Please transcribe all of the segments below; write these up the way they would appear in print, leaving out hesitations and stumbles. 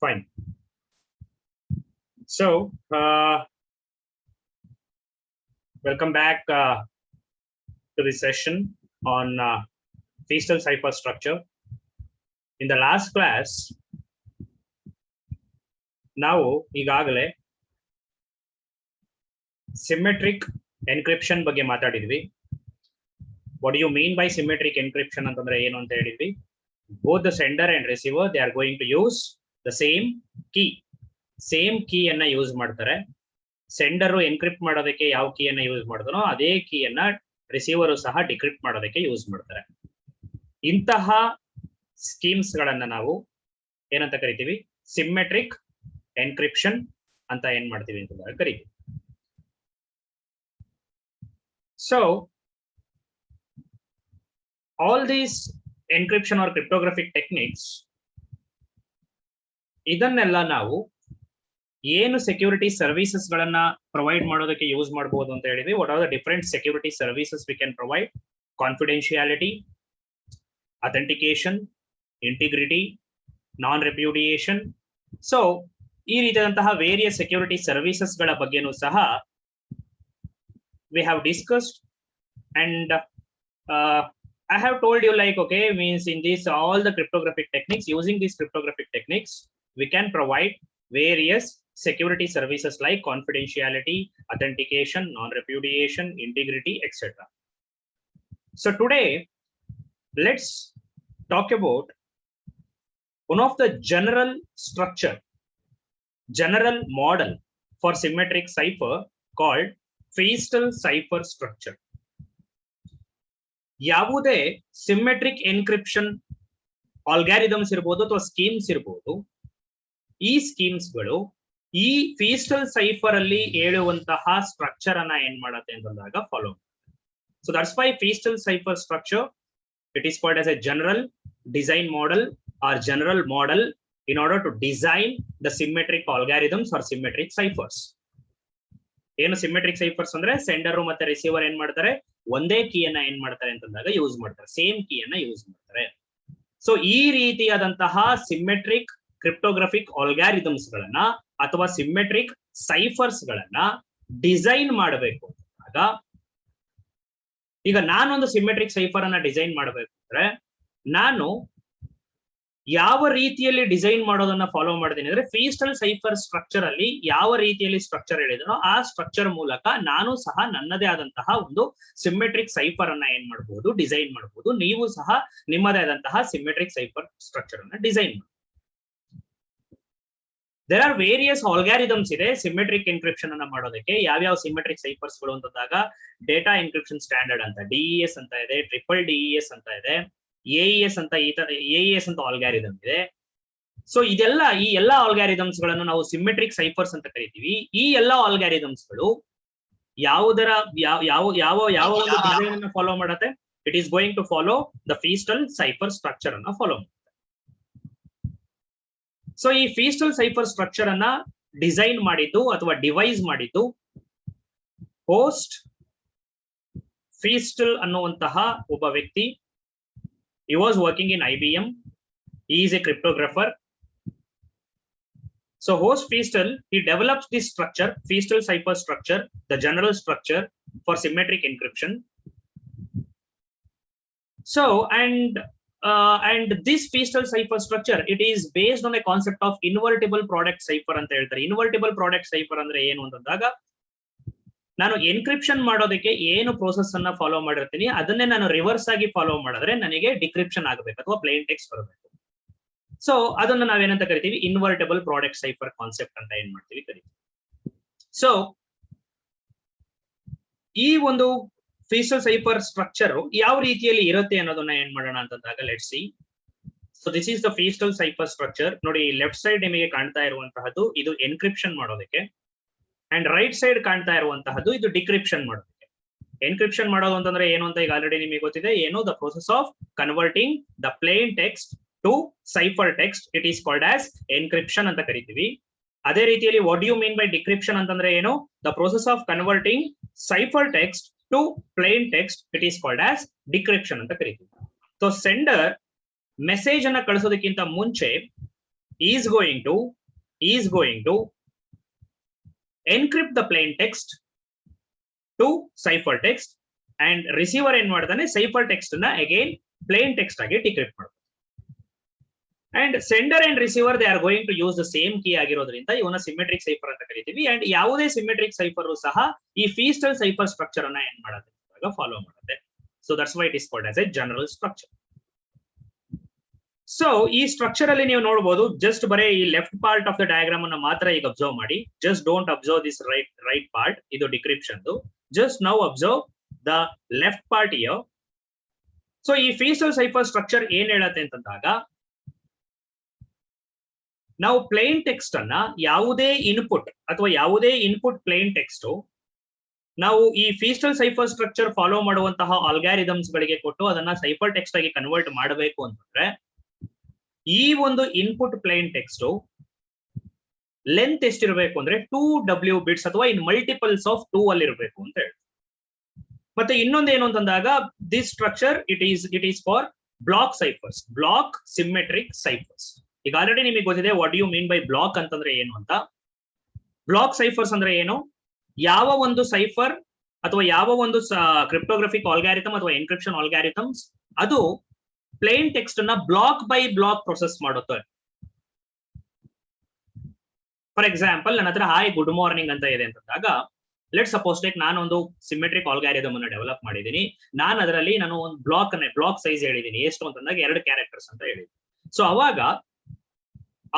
Fine. So, welcome back to the session on Feastal cipher structure. In the last class, ನಾವು ಈಗಾಗಲೇ symmetric encryption ಬಗ್ಗೆ ಮಾತಾಡಿದ್ವಿ. What do you mean by symmetric encryption ಅಂತಂದ್ರೆ ಏನು ಅಂತ ಹೇಳಿದ್ವಿ. Both the sender and receiver, they are going to use the same key. Same key ಅನ್ನ use ಮಾಡ್ತಾರೆ. ಸೆಂಡರ್ ಎನ್ಕ್ರಿಪ್ಟ್ ಮಾಡೋದಕ್ಕೆ ಯಾವ ಕೀ ಅನ್ನ ಯೂಸ್ ಮಾಡಿದನೋ ಅದೇ ಕೀ ಅನ್ನ ರಿಸೀವರ್ ಸಹ ಡಿಕ್ರಿಪ್ಟ್ ಮಾಡೋದಕ್ಕೆ ಯೂಸ್ ಮಾಡ್ತಾರೆ. ಇಂತಹ ಸ್ಕೀಮ್ಸ್ ಗಳನ್ನ ನಾವು ಏನಂತ ಕರಿತೀವಿ? ಸಿಮ್ಮೆಟ್ರಿಕ್ ಎನ್ಕ್ರಿಪ್ಷನ್ ಅಂತ ಏನ್ ಮಾಡ್ತೀವಿ ಅಂತ ಕರಿತೀವಿ. So all these encryption are cryptographic techniques, ಇದನ್ನೆಲ್ಲ ನಾವು ಏನು ಸೆಕ್ಯೂರಿಟಿ ಸರ್ವಿಸಸ್ ಗಳನ್ನ ಪ್ರೊವೈಡ್ ಮಾಡೋದಕ್ಕೆ ಯೂಸ್ ಮಾಡಬಹುದು ಅಂತ ಹೇಳಿದ್ವಿ. What are the different security services we can provide? Confidentiality, authentication, integrity, non repudiation. So ಈ ರೀತಿಯಾದಂತಹ ವೇರಿಯಸ್ ಸೆಕ್ಯೂರಿಟಿ ಸರ್ವಿಸಸ್ ಗಳ ಬಗ್ಗೆನೂ ಸಹ we have discussed. And I have told you, like, okay, means in this all the cryptographic techniques, using these cryptographic techniques, we can provide various security services like confidentiality, authentication, non-repudiation, integrity, etc. So today, let's talk about one of the general structure, general model for symmetric cipher called Feastal cipher structure. ಯಾವುದೇ symmetric encryption ಆಲ್ಗಾರಿದಮ್ಸ್ ಇರ್ಬೋದು ಅಥವಾ schemes ಇರ್ಬೋದು, ಈ schemes ಗಳು ಈ Feistel cipher ಅಲ್ಲಿ ಹೇಳುವಂತಹ structure ಅನ್ನ ಏನ್ ಮಾಡುತ್ತೆ ಅಂತಂದಾಗ follow. So that's why Feistel cipher structure it is called as a general design model or general model in order to design the symmetric algorithms or symmetric ciphers. ಏನು symmetric ಸೈಫರ್ಸ್ ಅಂದ್ರೆ sender ಮತ್ತೆ receiver ಏನ್ ಮಾಡ್ತಾರೆ, ಒಂದೇ ಕೀಯನ್ನ ಏನ್ ಮಾಡ್ತಾರೆ ಅಂತಂದಾಗ use ಮಾಡ್ತಾರೆ, ಸೇಮ್ ಕೀಯನ್ನ ಯೂಸ್ ಮಾಡ್ತಾರೆ. ಸೊ ಈ ರೀತಿಯಾದಂತಹ ಸಿಮ್ಮೆಟ್ರಿಕ್ ಕ್ರಿಪ್ಟೋಗ್ರಫಿಕ್ ಆಲ್ಗಾರಿದಮ್ಸ್ ಗಳನ್ನ ಅಥವಾ ಸಿಮ್ಮೆಟ್ರಿಕ್ ಸೈಫರ್ಸ್ ಗಳನ್ನ ಡಿಸೈನ್ ಮಾಡಬೇಕು ಅಂದಾಗ, ಈಗ ನಾನೊಂದು ಸಿಮ್ಮೆಟ್ರಿಕ್ ಸೈಫರ್ ಅನ್ನ ಡಿಸೈನ್ ಮಾಡಬೇಕು ಅಂದ್ರೆ ನಾನು ಯಾವ ರೀತಿಯಲ್ಲಿ ಡಿಸೈನ್ ಮಾಡೋದನ್ನ ಫಾಲೋ ಮಾಡ್ತೀನಿ ಅಂದ್ರೆ ಫೀಸ್ಟಲ್ ಸೈಫರ್ ಸ್ಟ್ರಕ್ಚರ್ ಅಲ್ಲಿ ಯಾವ ರೀತಿಯಲ್ಲಿ ಸ್ಟ್ರಕ್ಚರ್ ಹೇಳಿದನೋ ಆ ಸ್ಟ್ರಕ್ಚರ್ ಮೂಲಕ ನಾನು ಸಹ ನನ್ನದೇ ಆದಂತಹ ಒಂದು ಸಿಮ್ಮೆಟ್ರಿಕ್ ಸೈಫರ್ ಅನ್ನ ಏನ್ ಮಾಡಬಹುದು, ಡಿಸೈನ್ ಮಾಡಬಹುದು. ನೀವು ಸಹ ನಿಮ್ಮದೇ ಆದಂತಹ ಸಿಮ್ಮೆಟ್ರಿಕ್ ಸೈಫರ್ ಸ್ಟ್ರಕ್ಚರ್ ಅನ್ನ ಡಿಸೈನ್ ಮಾಡಿ. ದೇರ್ ಆರ್ ವೇರಿಯಸ್ ಆಲ್ಗಾರಿದಮ್ಸ್ ಇದೆ ಸಿಮ್ಮೆಟ್ರಿಕ್ ಎನ್ಕ್ರಿಪ್ಷನ್ ಅನ್ನ ಮಾಡೋದಕ್ಕೆ. ಯಾವ್ಯಾವ ಸಿಮ್ಮೆಟ್ರಿಕ್ ಸೈಫರ್ಸ್ ಗಳು ಅಂತಂದಾಗ ಡೇಟಾ ಎನ್ಕ್ರಿಪ್ಷನ್ ಸ್ಟ್ಯಾಂಡರ್ಡ್ ಅಂತ DES ಅಂತ ಇದೆ, ಟ್ರಿಪಲ್ DES ಅಂತ ಇದೆ, AES ಅಂತ ಈ ತರ AES ಅಂತ ಆಲ್ಗಾರಿದಮ್ ಇದೆ. ಸೊ ಇದೆಲ್ಲ ಈ ಎಲ್ಲಾ ಆಲ್ಗಾರಿದಮ್ಸ್ ಗಳನ್ನು ನಾವು ಸಿಮ್ಮೆಟ್ರಿಕ್ ಸೈಫರ್ಸ್ ಅಂತ ಕರಿತೀವಿ. ಈ ಎಲ್ಲಾ ಆಲ್ಗಾರಿದಮ್ಸ್ ಗಳು ಯಾವುದರ ಯಾವ ಒಂದು ಡಿಸೈನ್ ಅನ್ನು ಫಾಲೋ ಮಾಡುತ್ತೆ? It is going to follow the Feistel cipher structure ಅನ್ನ ಫಾಲೋ ಮಾಡುತ್ತೆ. ಸೊ ಈ ಫೀಸ್ಟಲ್ ಸೈಫರ್ ಸ್ಟ್ರಕ್ಚರ್ ಅನ್ನ ಡಿಸೈನ್ ಮಾಡಿದ್ದು ಅಥವಾ ಡಿವೈಸ್ ಮಾಡಿದ್ದು ಹೋಸ್ಟ್ ಫೀಸ್ಟಲ್ ಅನ್ನುವಂತಹ ಒಬ್ಬ ವ್ಯಕ್ತಿ. He was working in IBM. He is a cryptographer. So host Feastal, he develops this structure, Feastal cipher structure, the general structure for symmetric encryption. So and this Feastal cipher structure, it is based on a concept of invertible product cipher ಅಂತ ಹೇಳ್ತಾರೆ. Invertible product cipher ಅಂದ್ರೆ ಏನು ಅಂತಂದಾಗ, ನಾನು encryption ಮಾಡೋದಕ್ಕೆ ಏನು process ಅನ್ನ follow ಮಾಡಿರ್ತೀನಿ ಅದನ್ನೇ ನಾನು ರಿವರ್ಸ್ ಆಗಿ ಫಾಲೋ ಮಾಡಿದ್ರೆ ನನಗೆ ಡಿಕ್ರಿಪ್ಷನ್ ಆಗಬೇಕು ಅಥವಾ ಪ್ಲೇನ್ ಟೆಕ್ಸ್ಟ್ ಬರಬೇಕು. ಸೊ ಅದನ್ನ ನಾವೇನಂತ ಕರಿತೀವಿ? ಇನ್ವರ್ಟಬಲ್ ಪ್ರಾಡಕ್ಟ್ ಸೈಫರ್ ಕಾನ್ಸೆಪ್ಟ್ ಅಂತ ಏನ್ ಮಾಡ್ತೀವಿ ಕರಿತೀವಿ. ಸೊ ಈ ಒಂದು ಫೀಸ್ಟಲ್ ಸೈಫರ್ ಸ್ಟ್ರಕ್ಚರ್ ಯಾವ ರೀತಿಯಲ್ಲಿ ಇರುತ್ತೆ ಅನ್ನೋದನ್ನ ಏನ್ ಮಾಡೋಣ ಅಂತಂದಾಗ let's see. So this is the Feistel cipher structure. ನೋಡಿ, ಲೆಫ್ಟ್ ಸೈಡ್ ನಿಮಗೆ ಕಾಣ್ತಾ ಇರುವಂತಹದ್ದು ಇದು ಎನ್ಕ್ರಿಪ್ಷನ್ ಮಾಡೋದಕ್ಕೆ, ಅಂಡ್ ರೈಟ್ ಸೈಡ್ ಕಾಣ್ತಾ ಇರುವಂತಹದ್ದು ಇದು ಡಿಕ್ರಿಪ್ಷನ್ ಮಾಡೋದಕ್ಕೆ. ಎನ್ಕ್ರಿಪ್ಷನ್ ಮಾಡೋದು ಅಂತಂದ್ರೆ ಏನು ಅಂತ ಈಗ ಆಲ್ರೆಡಿ ನಿಮಗೆ ಗೊತ್ತಿದೆ. ಏನು? The process of converting the plain text to cipher text, it is called as encryption ಅಂತ ಕರಿತೀವಿ. ಅದೇ ರೀತಿಯಲ್ಲಿ what you mean by decryption ಅಂತಂದ್ರೆ ಏನು? The process of converting cipher text to plain text, it is called as decryption ಅಂತ ಕರಿತೀವಿ. So sender message ಅನ್ನ ಕಳಿಸೋದಕ್ಕಿಂತ ಮುಂಚೆ is going to encrypt the plain text to ciphertext, and receiver ಏನ್ ಮಾಡ್ತಾನೆ ciphertext ನ again plain text ಆಗಿ decrypt ಮಾಡ್ತಾನೆ. And sender and receiver they are going to use the same key ಆಗಿರೋದ್ರಿಂದ ಇವನ್ನ symmetric cipher ಅಂತ ಕರಿತೀವಿ. ಅಂಡ್ ಯಾವುದೇ ಸಿಮೆಟ್ರಿಕ್ ಸೈಫರ್ ಸಹ ಈ ಫೀಸ್ಟಲ್ ಸೈಫರ್ ಸ್ಟ್ರಕ್ಚರ್ ಅನ್ನ ಏನ್ ಮಾಡುತ್ತೆ ಫಾಲೋ ಮಾಡುತ್ತೆ. So that's why it is called as a general structure. So ಈ ಸ್ಟ್ರಕ್ಚರ್ ಅಲ್ಲಿ ನೀವು ನೋಡಬಹುದು, ಜಸ್ಟ್ ಬರೇ ಈ left part of the diagram ಅನ್ನ ಮಾತ್ರ ಈಗ ಅಬ್ಸರ್ವ್ ಮಾಡಿ. Just don't observe this right part, ಇದು decryption. Just now observe the left part here. So ಈ ಫೀಸ್ಟಲ್ ಸೈಫರ್ ಸ್ಟ್ರಕ್ಚರ್ ಏನ್ ಹೇಳತ್ತೆ ಅಂತಂದಾಗ, ನಾವು ಪ್ಲೇನ್ ಟೆಕ್ಸ್ಟ್ ಅನ್ನ ಯಾವುದೇ ಇನ್ಪುಟ್ ಅಥವಾ ಯಾವುದೇ ಇನ್ಪುಟ್ ಪ್ಲೇನ್ ಟೆಕ್ಸ್ಟ್ ನಾವು ಈ ಫೀಸ್ಟಲ್ ಸೈಫರ್ ಸ್ಟ್ರಕ್ಚರ್ ಫಾಲೋ ಮಾಡುವಂತಹ ಆಲ್ಗಾರಿದಮ್ಸ್ ಗಳಿಗೆ ಕೊಟ್ಟು ಅದನ್ನ ಸೈಫರ್ ಟೆಕ್ಸ್ಟ್ ಆಗಿ ಕನ್ವರ್ಟ್ ಮಾಡಬೇಕು ಅಂತಂದ್ರೆ, ಈ ಒಂದು ಇನ್ಪುಟ್ ಪ್ಲೇನ್ ಟೆಕ್ಸ್ಟ್ ಲೆಂತ್ ಎಷ್ಟಿರಬೇಕು ಅಂದ್ರೆ 2W ಬಿಟ್ಸ್ ಅಥವಾ ಇನ್ ಮಲ್ಟಿಪಲ್ಸ್ ಆಫ್ 2 ಅಲ್ಲಿ ಇರಬೇಕು ಅಂತ ಹೇಳಿ. ಮತ್ತೆ ಇನ್ನೊಂದೇನು ಅಂತಂದಾಗ, this structure it is for block ciphers, block symmetric ciphers. ಈಗ ಆಲ್ರೆಡಿ ನಿಮಗೆ ಗೊತ್ತಿದೆ what you mean by block ಅಂತಂದ್ರೆ ಏನು ಅಂತ. ಬ್ಲಾಕ್ ಸೈಫರ್ಸ್ ಅಂದ್ರೆ ಏನು, ಯಾವ ಒಂದು ಸೈಫರ್ ಅಥವಾ ಯಾವ ಒಂದು ಕ್ರಿಪ್ಟೋಗ್ರಫಿಕ್ ಆಲ್ಗಾರಿಥಮ್ ಅಥವಾ ಎನ್ಕ್ರಿಪ್ಷನ್ ಆಲ್ಗಾರಿಥಮ್ಸ್ ಅದು ಪ್ಲೇನ್ ಟೆಕ್ಸ್ಟ್ ಅನ್ನ ಬ್ಲಾಕ್ ಬೈ ಬ್ಲಾಕ್ ಪ್ರೊಸೆಸ್ ಮಾಡುತ್ತೆ. ಫಾರ್ ಎಕ್ಸಾಂಪಲ್, ನನ್ನ ಹತ್ರ ಹಾಯ್ ಗುಡ್ ಮಾರ್ನಿಂಗ್ ಅಂತ ಇದೆ ಅಂತಂದಾಗ, ಲೆಟ್ ಸಪೋಸ್ ಟೇಕ್ ನಾನು ಒಂದು ಸಿಮೆಟ್ರಿಕ್ ಆಲ್ಗಾರಿಥಮ್ ಅನ್ನು ಡೆವಲಪ್ ಮಾಡಿದ್ದೀನಿ. ನಾನು ಅದರಲ್ಲಿ ಒಂದು ಬ್ಲಾಕ್ ಸೈಜ್ ಹೇಳಿದ್ದೀನಿ, ಎಷ್ಟು ಅಂತಂದಾಗ 2 ಕ್ಯಾರೆಕ್ಟರ್ಸ್ ಅಂತ ಹೇಳಿದ್ದೀನಿ. ಸೊ ಅವಾಗ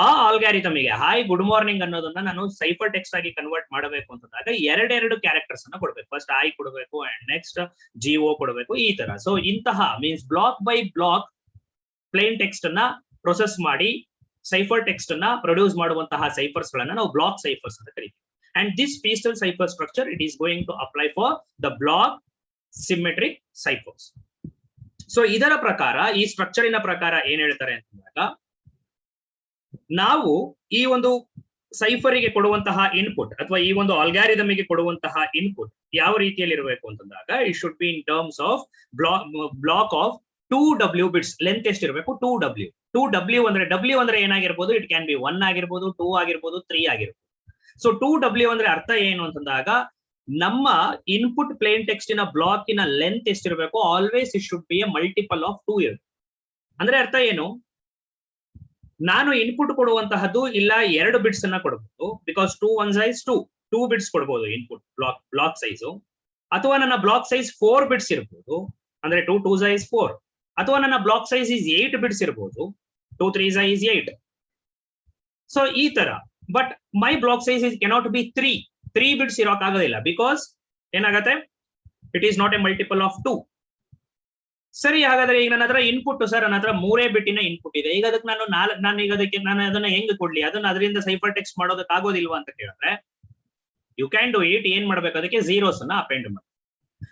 ಆ ಆಲ್ಗಾರಿಥಮಿಗೆ ಹಾಯ್ ಗುಡ್ ಮಾರ್ನಿಂಗ್ ಅನ್ನೋದನ್ನ ನಾನು ಸೈಫರ್ ಟೆಕ್ಸ್ಟ್ ಆಗಿ ಕನ್ವರ್ಟ್ ಮಾಡಬೇಕು ಅಂತಂದಾಗ 2 ಕ್ಯಾರೆಕ್ಟರ್ಸ್ ಅನ್ನ ಕೊಡ್ಬೇಕು. ಫಸ್ಟ್ ಐ ಕೊಡಬೇಕು ಅಂಡ್ ನೆಕ್ಸ್ಟ್ GO ಕೊಡಬೇಕು, ಈ ತರ. ಸೊ ಇಂತಹ means block by block plain text ಅನ್ನ ಪ್ರೊಸೆಸ್ ಮಾಡಿ ಸೈಫರ್ ಟೆಕ್ಸ್ಟ್ ಅನ್ನ ಪ್ರೊಡ್ಯೂಸ್ ಮಾಡುವಂತಹ ಸೈಫರ್ಸ್ ಗಳನ್ನ ನಾವು ಬ್ಲಾಕ್ ಸೈಫರ್ಸ್ ಅಂತ ಕರಿತೀವಿ. And this Feistel cipher structure it is going to apply for the block symmetric ciphers. So ಇದರ ಪ್ರಕಾರ, ಈ ಸ್ಟ್ರಕ್ಚರಿನ ಪ್ರಕಾರ ಏನ್ ಹೇಳ್ತಾರೆ ಅಂತಂದಾಗ, ನಾವು ಈ ಒಂದು ಸೈಫರಿಗೆ ಕೊಡುವಂತಹ ಇನ್ಪುಟ್ ಅಥವಾ ಈ ಒಂದು ಆಲ್ಗಾರಿದಮಿಗೆ ಕೊಡುವಂತಹ ಇನ್ಪುಟ್ ಯಾವ ರೀತಿಯಲ್ಲಿ ಇರಬೇಕು ಅಂತಂದಾಗ, it should be in terms of block of 2W bits. Length ಎಷ್ಟಿರಬೇಕು 2W. 2W ಅಂದ್ರೆ W ಅಂದ್ರೆ ಏನಾಗಿರ್ಬೋದು, ಇಟ್ ಕ್ಯಾನ್ ಬಿ 1 ಆಗಿರ್ಬೋದು, 2 ಆಗಿರ್ಬೋದು, 3 ಆಗಿರ್ಬೋದು. ಸೊ 2W ಅಂದ್ರೆ ಅರ್ಥ ಏನು ಅಂತಂದಾಗ, ನಮ್ಮ ಇನ್ಪುಟ್ ಪ್ಲೇನ್ ಟೆಕ್ಸ್ಟಿನ ಬ್ಲಾಕಿನ ಲೆಂತ್ ಎಷ್ಟಿರಬೇಕು, always it should B A multiple of 2 ಇರಬೇಕು. ಅಂದ್ರೆ ಅರ್ಥ ಏನು, ನಾನು ಇನ್ಪುಟ್ ಕೊಡುವಂತಹದ್ದು ಇಲ್ಲ 2 ಬಿಟ್ಸ್ ಅನ್ನ ಕೊಡಬಹುದು, ಬಿಕಾಸ್ 2 1 ಸೈಜ್ 2 ಬಿಟ್ಸ್ ಕೊಡಬಹುದು ಇನ್ಪುಟ್ ಬ್ಲಾಕ್ ಸೈಜ್. ಅಥವಾ ನನ್ನ ಬ್ಲಾಕ್ ಸೈಜ್ 4 ಬಿಟ್ಸ್ ಇರಬಹುದು, ಅಂದ್ರೆ 2 2 ಸೈಜ್ 4. ಅಥವಾ ನನ್ನ ಬ್ಲಾಕ್ ಸೈಜ್ ಇಸ್ 8 ಬಿಟ್ಸ್ ಇರಬಹುದು, 2 3 ಸೈಜ್ 8. ಸೊ ಈ ತರ. But my block size is cannot be 3 bits ಇರೋಕ್ಕಾಗೋದಿಲ್ಲ, ಬಿಕಾಸ್ ಏನಾಗತ್ತೆ, it is not a multiple of 2. ಸರಿ, ಹಾಗಾದ್ರೆ ಈಗ ನನ್ನ ಹತ್ರ ಇನ್ಪುಟ್ ಸರ್, ನನ್ನ ಹತ್ರ 3 ಬಿಟ್ಟಿನ ಇನ್ಪುಟ್ ಇದೆ. ಈಗ ಅದಕ್ಕೆ ನಾನು ಅದನ್ನ ಹೆಂಗ್ ಕೊಡ್ಲಿ, ಅದನ್ನ ಅದರಿಂದ ಸೈಫರ್ ಟೆಕ್ಸ್ಟ್ ಮಾಡೋದಕ್ಕೆ ಆಗೋದಿಲ್ವಾ ಅಂತ ಕೇಳಿದ್ರೆ, ಯು ಕ್ಯಾನ್ ಡೂ ಇಟ್. ಏನ್ ಮಾಡ್ಬೇಕು, ಅದಕ್ಕೆ ಝೀರೋಸ್ ಅನ್ನ ಅಪೆಂಡ್ ಮಾಡಿ.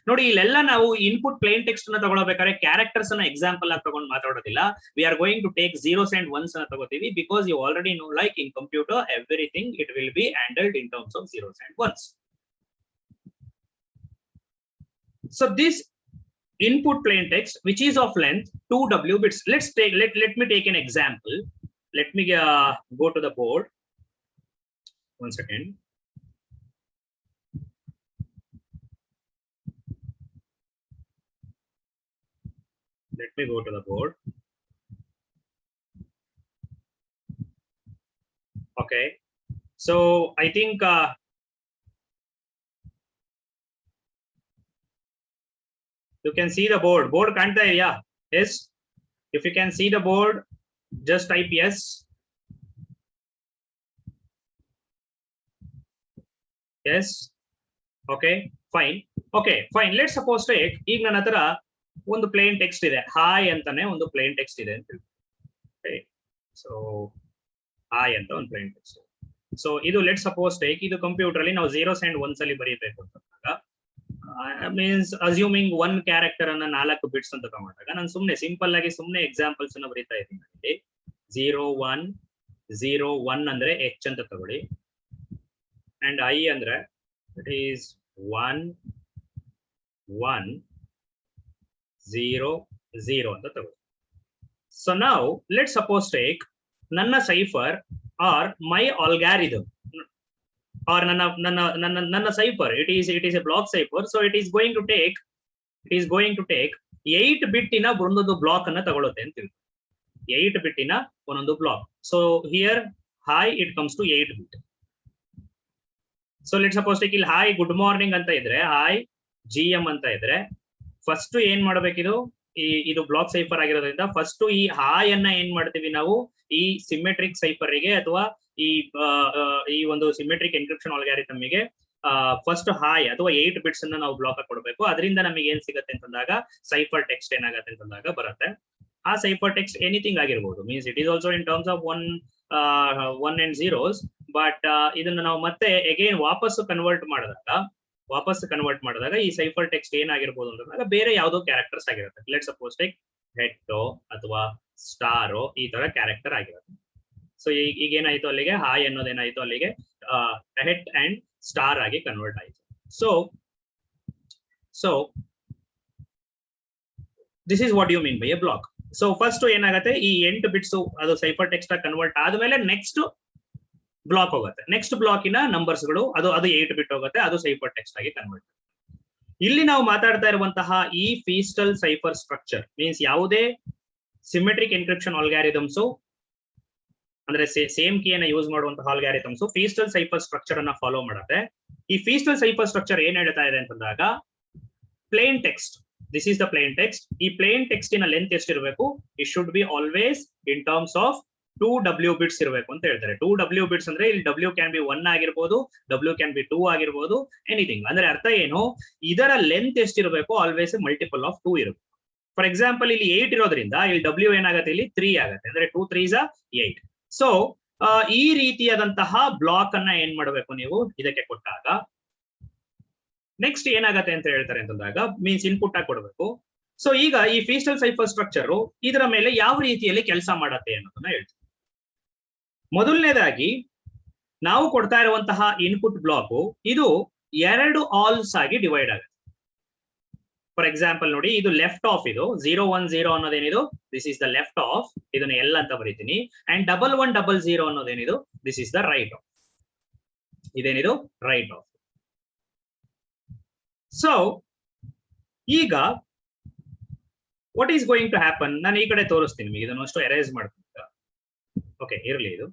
ನೋಡಿ, ಇಲ್ಲೆಲ್ಲ ನಾವು ಇನ್ಪುಟ್ ಪ್ಲೇನ್ ಟೆಕ್ಸ್ಟ್ ಅನ್ನ ತಗೊಳ್ಬೇಕಾದ್ರೆ ಕ್ಯಾರೆಕ್ಟರ್ಸ್ ಅನ್ನ ಎಕ್ಸಾಂಪಲ್ ಆಗಿ ತಗೊಂಡು ಮಾತಾಡೋದಿಲ್ಲ. We are going to take zeros and ones ಅನ್ನ ತಗೋತೀವಿ, because you already know like in computer everything it will be handled in terms of zeros and ones. So this input plain text which is of length 2W bits. Let me take an example. Let me go to the board. One second. Let me go to the board. Okay. So I think you can see the board kanta hai? Yeah, yes. If you can see the board, just type yes. Yes. Okay, fine. Okay, fine. Let's suppose take ಈಗ ನನ್ನ ಹತ್ರ ಒಂದು plane text ಇದೆ, hi ಅಂತಾನೆ ಒಂದು plane text ಇದೆ ಅಂತ ಹೇಳಿ. Okay, so ಹಾಯ್ ಅಂತ ಒಂದು ಪ್ಲೇನ್ ಟೆಕ್ಸ್ಟ್. ಸೊ ಇದು ಲೆಟ್ ಸಪೋಸ್ ಟೇಕ್, ಇದು ಕಂಪ್ಯೂಟರ್ ಅಲ್ಲಿ ನಾವು ಝೀರೋಸ್ ಅಂಡ್ ಒನ್ಸ್ ಅಲ್ಲಿ ಬರೀಬೇಕು ಅಂತಂದಾಗ, ಮೀನ್ಸ್ ಅಸ್ಯೂಮಿಂಗ್ 1 ಕ್ಯಾರೆಕ್ಟರ್ ಅನ್ನ 4 ಬಿಟ್ಸ್ ಅಂತ ತಗೊಂಡಾಗ, ನಾನು ಸಿಂಪಲ್ ಆಗಿ ಎಕ್ಸಾಂಪಲ್ಸ್ ಅನ್ನ ಬರೀತಾ ಇದ್ದೀನಿ. 0 1 0 1 ಅಂದ್ರೆ H ಅಂತ ತಗೊಳ್ಳಿ, ಅಂಡ್ I ಅಂದ್ರೆ ಇಟ್ ಈಸ್ 1 1 0 0 ಅಂತ ತಗೊಳ್ಳಿ. ಸೊ ನಾವು ಲೆಟ್ ಸಪೋಸ್ ಟೇಕ್ ನನ್ನ cipher or my algorithm or ನನ್ನ cipher it is a block cipher, so it is going to take 8 ಬಿಟ್ಟಿನ ಒಂದೊಂದು ಬ್ಲಾಕ್ ಅನ್ನ ತಗೊಳುತ್ತೆ ಅಂತ ತಿಳ್ಕೊ. 8 ಬಿಟ್ಟಿನ ಒಂದೊಂದು block. So here hi it comes to 8 bit. So let suppose take ಇಲ್ಲಿ ಹಾಯ್ ಗುಡ್ ಮಾರ್ನಿಂಗ್ ಅಂತ ಇದ್ರೆ, ಹಾಯ್ GM ಅಂತ ಇದ್ರೆ, ಫಸ್ಟ್ ಏನ್ ಮಾಡ್ಬೇಕಿದು, ಇದು ಬ್ಲಾಕ್ ಸೈಫರ್ ಆಗಿರೋದ್ರಿಂದ ಫಸ್ಟ್ ಈ ಹಾಯ್ ಅನ್ನ ಏನ್ ಮಾಡ್ತೀವಿ ನಾವು ಈ ಸಿಮೆಟ್ರಿಕ್ ಸೈಫರ್ ಗೆ ಅಥವಾ ಈ ಒಂದು ಸಿಮೆಟ್ರಿಕ್ ಎನ್ಕ್ರಿಪ್ಷನ್ ಆಲ್ಗಾರಿಥಮ್ ಗೆ ಫಸ್ಟ್ ಹಾಯ್ ಅಥವಾ 8 ಬಿಟ್ಸ್ ಅನ್ನ ನಾವು ಬ್ಲಾಕ್ ಕೊಡಬೇಕು. ಅದರಿಂದ ನಮಗೆ ಏನ್ ಸಿಗುತ್ತೆ ಅಂತಂದಾಗ ಸೈಫರ್ ಟೆಕ್ಸ್ಟ್ ಏನಾಗತ್ತೆ ಅಂತಂದಾಗ ಬರುತ್ತೆ. ಆ ಸೈಫರ್ ಟೆಕ್ಸ್ಟ್ ಎನಿಥಿಂಗ್ ಆಗಿರ್ಬೋದು, means it is also in terms of 1 and 0s, but ಇದನ್ನ ನಾವು ಮತ್ತೆ ಅಗೇನ್ ವಾಪಸ್ ಕನ್ವರ್ಟ್ ಮಾಡಿದಾಗ ಈ ಸೈಫರ್ ಟೆಕ್ಸ್ಟ್ ಏನಾಗಿರ್ಬೋದು ಅಂತಂದಾಗ ಬೇರೆ ಯಾವುದೋ ಕ್ಯಾರೆಕ್ಟರ್ಸ್ ಆಗಿರುತ್ತೆ. ಲೆಟ್ ಸಪೋಸ್ ಟೇಕ್ ಹೆಟ್ಟೋ ಅಥವಾ ಸ್ಟಾರೋ ಈ ತರ ಕ್ಯಾರೆಕ್ಟರ್ ಆಗಿರುತ್ತೆ. ಸೊ ಈಗ ಏನಾಯ್ತು ಅಲ್ಲಿಗೆ ಹಾಯ್ ಅನ್ನೋದೇನಾಯ್ತು ಅಲ್ಲಿಗೆ ಹೆಟ್ ಅಂಡ್ ಸ್ಟಾರ್ ಆಗಿ ಕನ್ವರ್ಟ್ ಆಯ್ತು. So this is what you mean by a block. So first ಏನಾಗುತ್ತೆ, ಈ 8 ಬಿಟ್ಸ್ ಅದು ಸೈಫರ್ ಟೆಕ್ಸ್ಟ್ ಆಗಿ ಕನ್ವರ್ಟ್ ಆದ್ಮೇಲೆ ನೆಕ್ಸ್ಟ್ ಬ್ಲಾಕ್ ಹೋಗುತ್ತೆ. ನೆಕ್ಸ್ಟ್ ಬ್ಲಾಕಿನ ನಂಬರ್ಸ್ ಗಳು ಅದು 8 ಬಿಟ್ ಹೋಗುತ್ತೆ, ಅದು ಸೈಫರ್ ಟೆಕ್ಸ್ಟ್ ಆಗಿ ಕನ್ವರ್ಟ್. ಇಲ್ಲಿ ನಾವು ಮಾತಾಡ್ತಾ ಇರುವಂತಹ ಈ ಫೀಸ್ಟಲ್ ಸೈಫರ್ ಸ್ಟ್ರಕ್ಚರ್ ಮೀನ್ಸ್ ಯಾವುದೇ ಸಿಮೆಟ್ರಿಕ್ ಎನ್ಕ್ರಿಪ್ಷನ್ ಆಲ್ಗಾರಿಥಮ್ಸ್ ಅಂದ್ರೆ ಸೇಮ್ ಕೀ ಅನ್ನ ಯೂಸ್ ಮಾಡುವಂತಹ ಆಲ್ಗಾರಿಥಮ್ಸ್ ಫೀಸ್ಟಲ್ ಸೈಫರ್ ಸ್ಟ್ರಕ್ಚರ್ ಅನ್ನ ಫಾಲೋ ಮಾಡುತ್ತೆ. ಈ ಫೀಸ್ಟಲ್ ಸೈಫರ್ ಸ್ಟ್ರಕ್ಚರ್ ಏನ್ ಹೇಳ್ತಾ ಇದೆ ಅಂತಂದಾಗ, plain text, this is the plain text. ಈ ಪ್ಲೇನ್ ಟೆಕ್ಸ್ಟ್ ನ ಲೆಂತ್ ಎಷ್ಟಿರಬೇಕು, it should be always in terms of 2W bits ಇರಬೇಕು ಅಂತ ಹೇಳ್ತಾರೆ. 2W ಬಿಟ್ಸ್ ಅಂದ್ರೆ ಇಲ್ಲಿ W ಕ್ಯಾನ್ ಬಿ 1 ಆಗಿರ್ಬೋದು, W ಕ್ಯಾನ್ ಬಿ 2 ಆಗಿರ್ಬೋದು, ಎನಿಥಿಂಗ್. ಅಂದ್ರೆ ಅರ್ಥ ಏನು, ಇದರ ಲೆಂತ್ ಎಷ್ಟಿರಬೇಕು, ಆಲ್ವೇಸ್ ಮಲ್ಟಿಪಲ್ ಆಫ್ 2 ಇರಬೇಕು. ಫಾರ್ ಎಕ್ಸಾಂಪಲ್ ಇಲ್ಲಿ 8 ಇರೋದ್ರಿಂದ ಇಲ್ಲಿ W ಏನಾಗುತ್ತೆ, ಇಲ್ಲಿ 3 ಆಗುತ್ತೆ, ಅಂದ್ರೆ 2 3s 8. ಸೊ ಈ ರೀತಿಯಾದಂತಹ ಬ್ಲಾಕ್ ಅನ್ನ ಏನ್ ಮಾಡಬೇಕು ನೀವು ಇದಕ್ಕೆ ಕೊಟ್ಟಾಗ ನೆಕ್ಸ್ಟ್ ಏನಾಗತ್ತೆ ಅಂತ ಹೇಳ್ತಾರೆ ಅಂತಂದಾಗ, ಮೀನ್ಸ್ ಇನ್ಪುಟ್ ಆಗಿ ಕೊಡಬೇಕು. ಸೊ ಈಗ ಈ ಫೀಸ್ಟಲ್ ಸೈಫರ್ ಸ್ಟ್ರಕ್ಚರ್ ಇದರ ಮೇಲೆ ಯಾವ ರೀತಿಯಲ್ಲಿ ಕೆಲಸ ಮಾಡತ್ತೆ ಅನ್ನೋದನ್ನ ಹೇಳ್ತೀವಿ. ಮೊದಲನೇದಾಗಿ ನಾವು ಕೊಡ್ತಾ ಇರುವಂತಹ ಇನ್ಪುಟ್ ಬ್ಲಾಕ್ ಇದು 2 ಆಲ್ಸ್ ಆಗಿ ಡಿವೈಡ್ ಆಗುತ್ತೆ. ಫಾರ್ ಎಕ್ಸಾಂಪಲ್ ನೋಡಿ, ಇದು ಲೆಫ್ಟ್ ಆಫ್, ಇದು 0 1 0 ಅನ್ನೋದೇನಿದು, this is the left half, ಇದನ್ನ L ಅಂತ ಬರೀತೀನಿ. ಅಂಡ್ 1 1 0 0 ಅನ್ನೋದೇನಿದು, this is the right half, ಇದೇನಿದು ರೈಟ್ ಆಫ್. ಸೊ ಈಗ what is going to happen, ನಾನು ಈ ಕಡೆ ತೋರಿಸ್ತೀನಿ ನಿಮಗೆ, ಇದನ್ನು ಅಷ್ಟು ಎರೇಸ್ ಮಾಡ್ತೀನಿ. ಓಕೆ ಇರಲಿ, ಇದು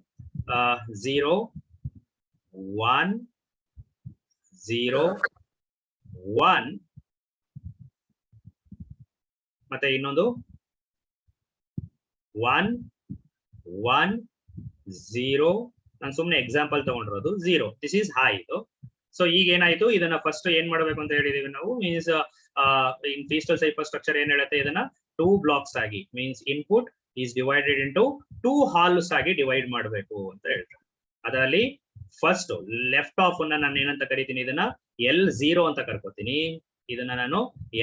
0 1 0 1 ಮತ್ತೆ ಇನ್ನೊಂದು 1 1 0. ನಾನು ಸುಮ್ಮನೆ ಎಕ್ಸಾಂಪಲ್ ತಗೊಂಡಿರೋದು 0. ದಿಸ್ ಈಸ್ ಹೈ ಇದು. ಸೊ ಈಗ ಏನಾಯ್ತು, ಇದನ್ನ ಫಸ್ಟ್ ಏನ್ ಮಾಡ್ಬೇಕು ಅಂತ ಹೇಳಿದೀವಿ ನಾವು, ಮೀನ್ಸ್ ಇನ್ ಫೀಸ್ಟಲ್ ಸೈಫರ್ ಸ್ಟ್ರಕ್ಚರ್ ಏನ್ ಹೇಳುತ್ತೆ, ಇದನ್ನ 2 ಬ್ಲಾಕ್ಸ್ ಆಗಿ, means input is divided into 2 halls ಆಗಿ ಡಿವೈಡ್ ಮಾಡಬೇಕು ಅಂತ ಹೇಳ್ತಾರೆ. ಅದರಲ್ಲಿ ಫಸ್ಟ್ ಲೆಫ್ಟ್ ಆಫ್ ಅನ್ನ ನಾನು ಏನಂತ ಕರಿತೀನಿ, ಇದನ್ನ L0 ಅಂತ ಕರ್ಕೋತೀನಿ, ಇದನ್ನ ನಾನು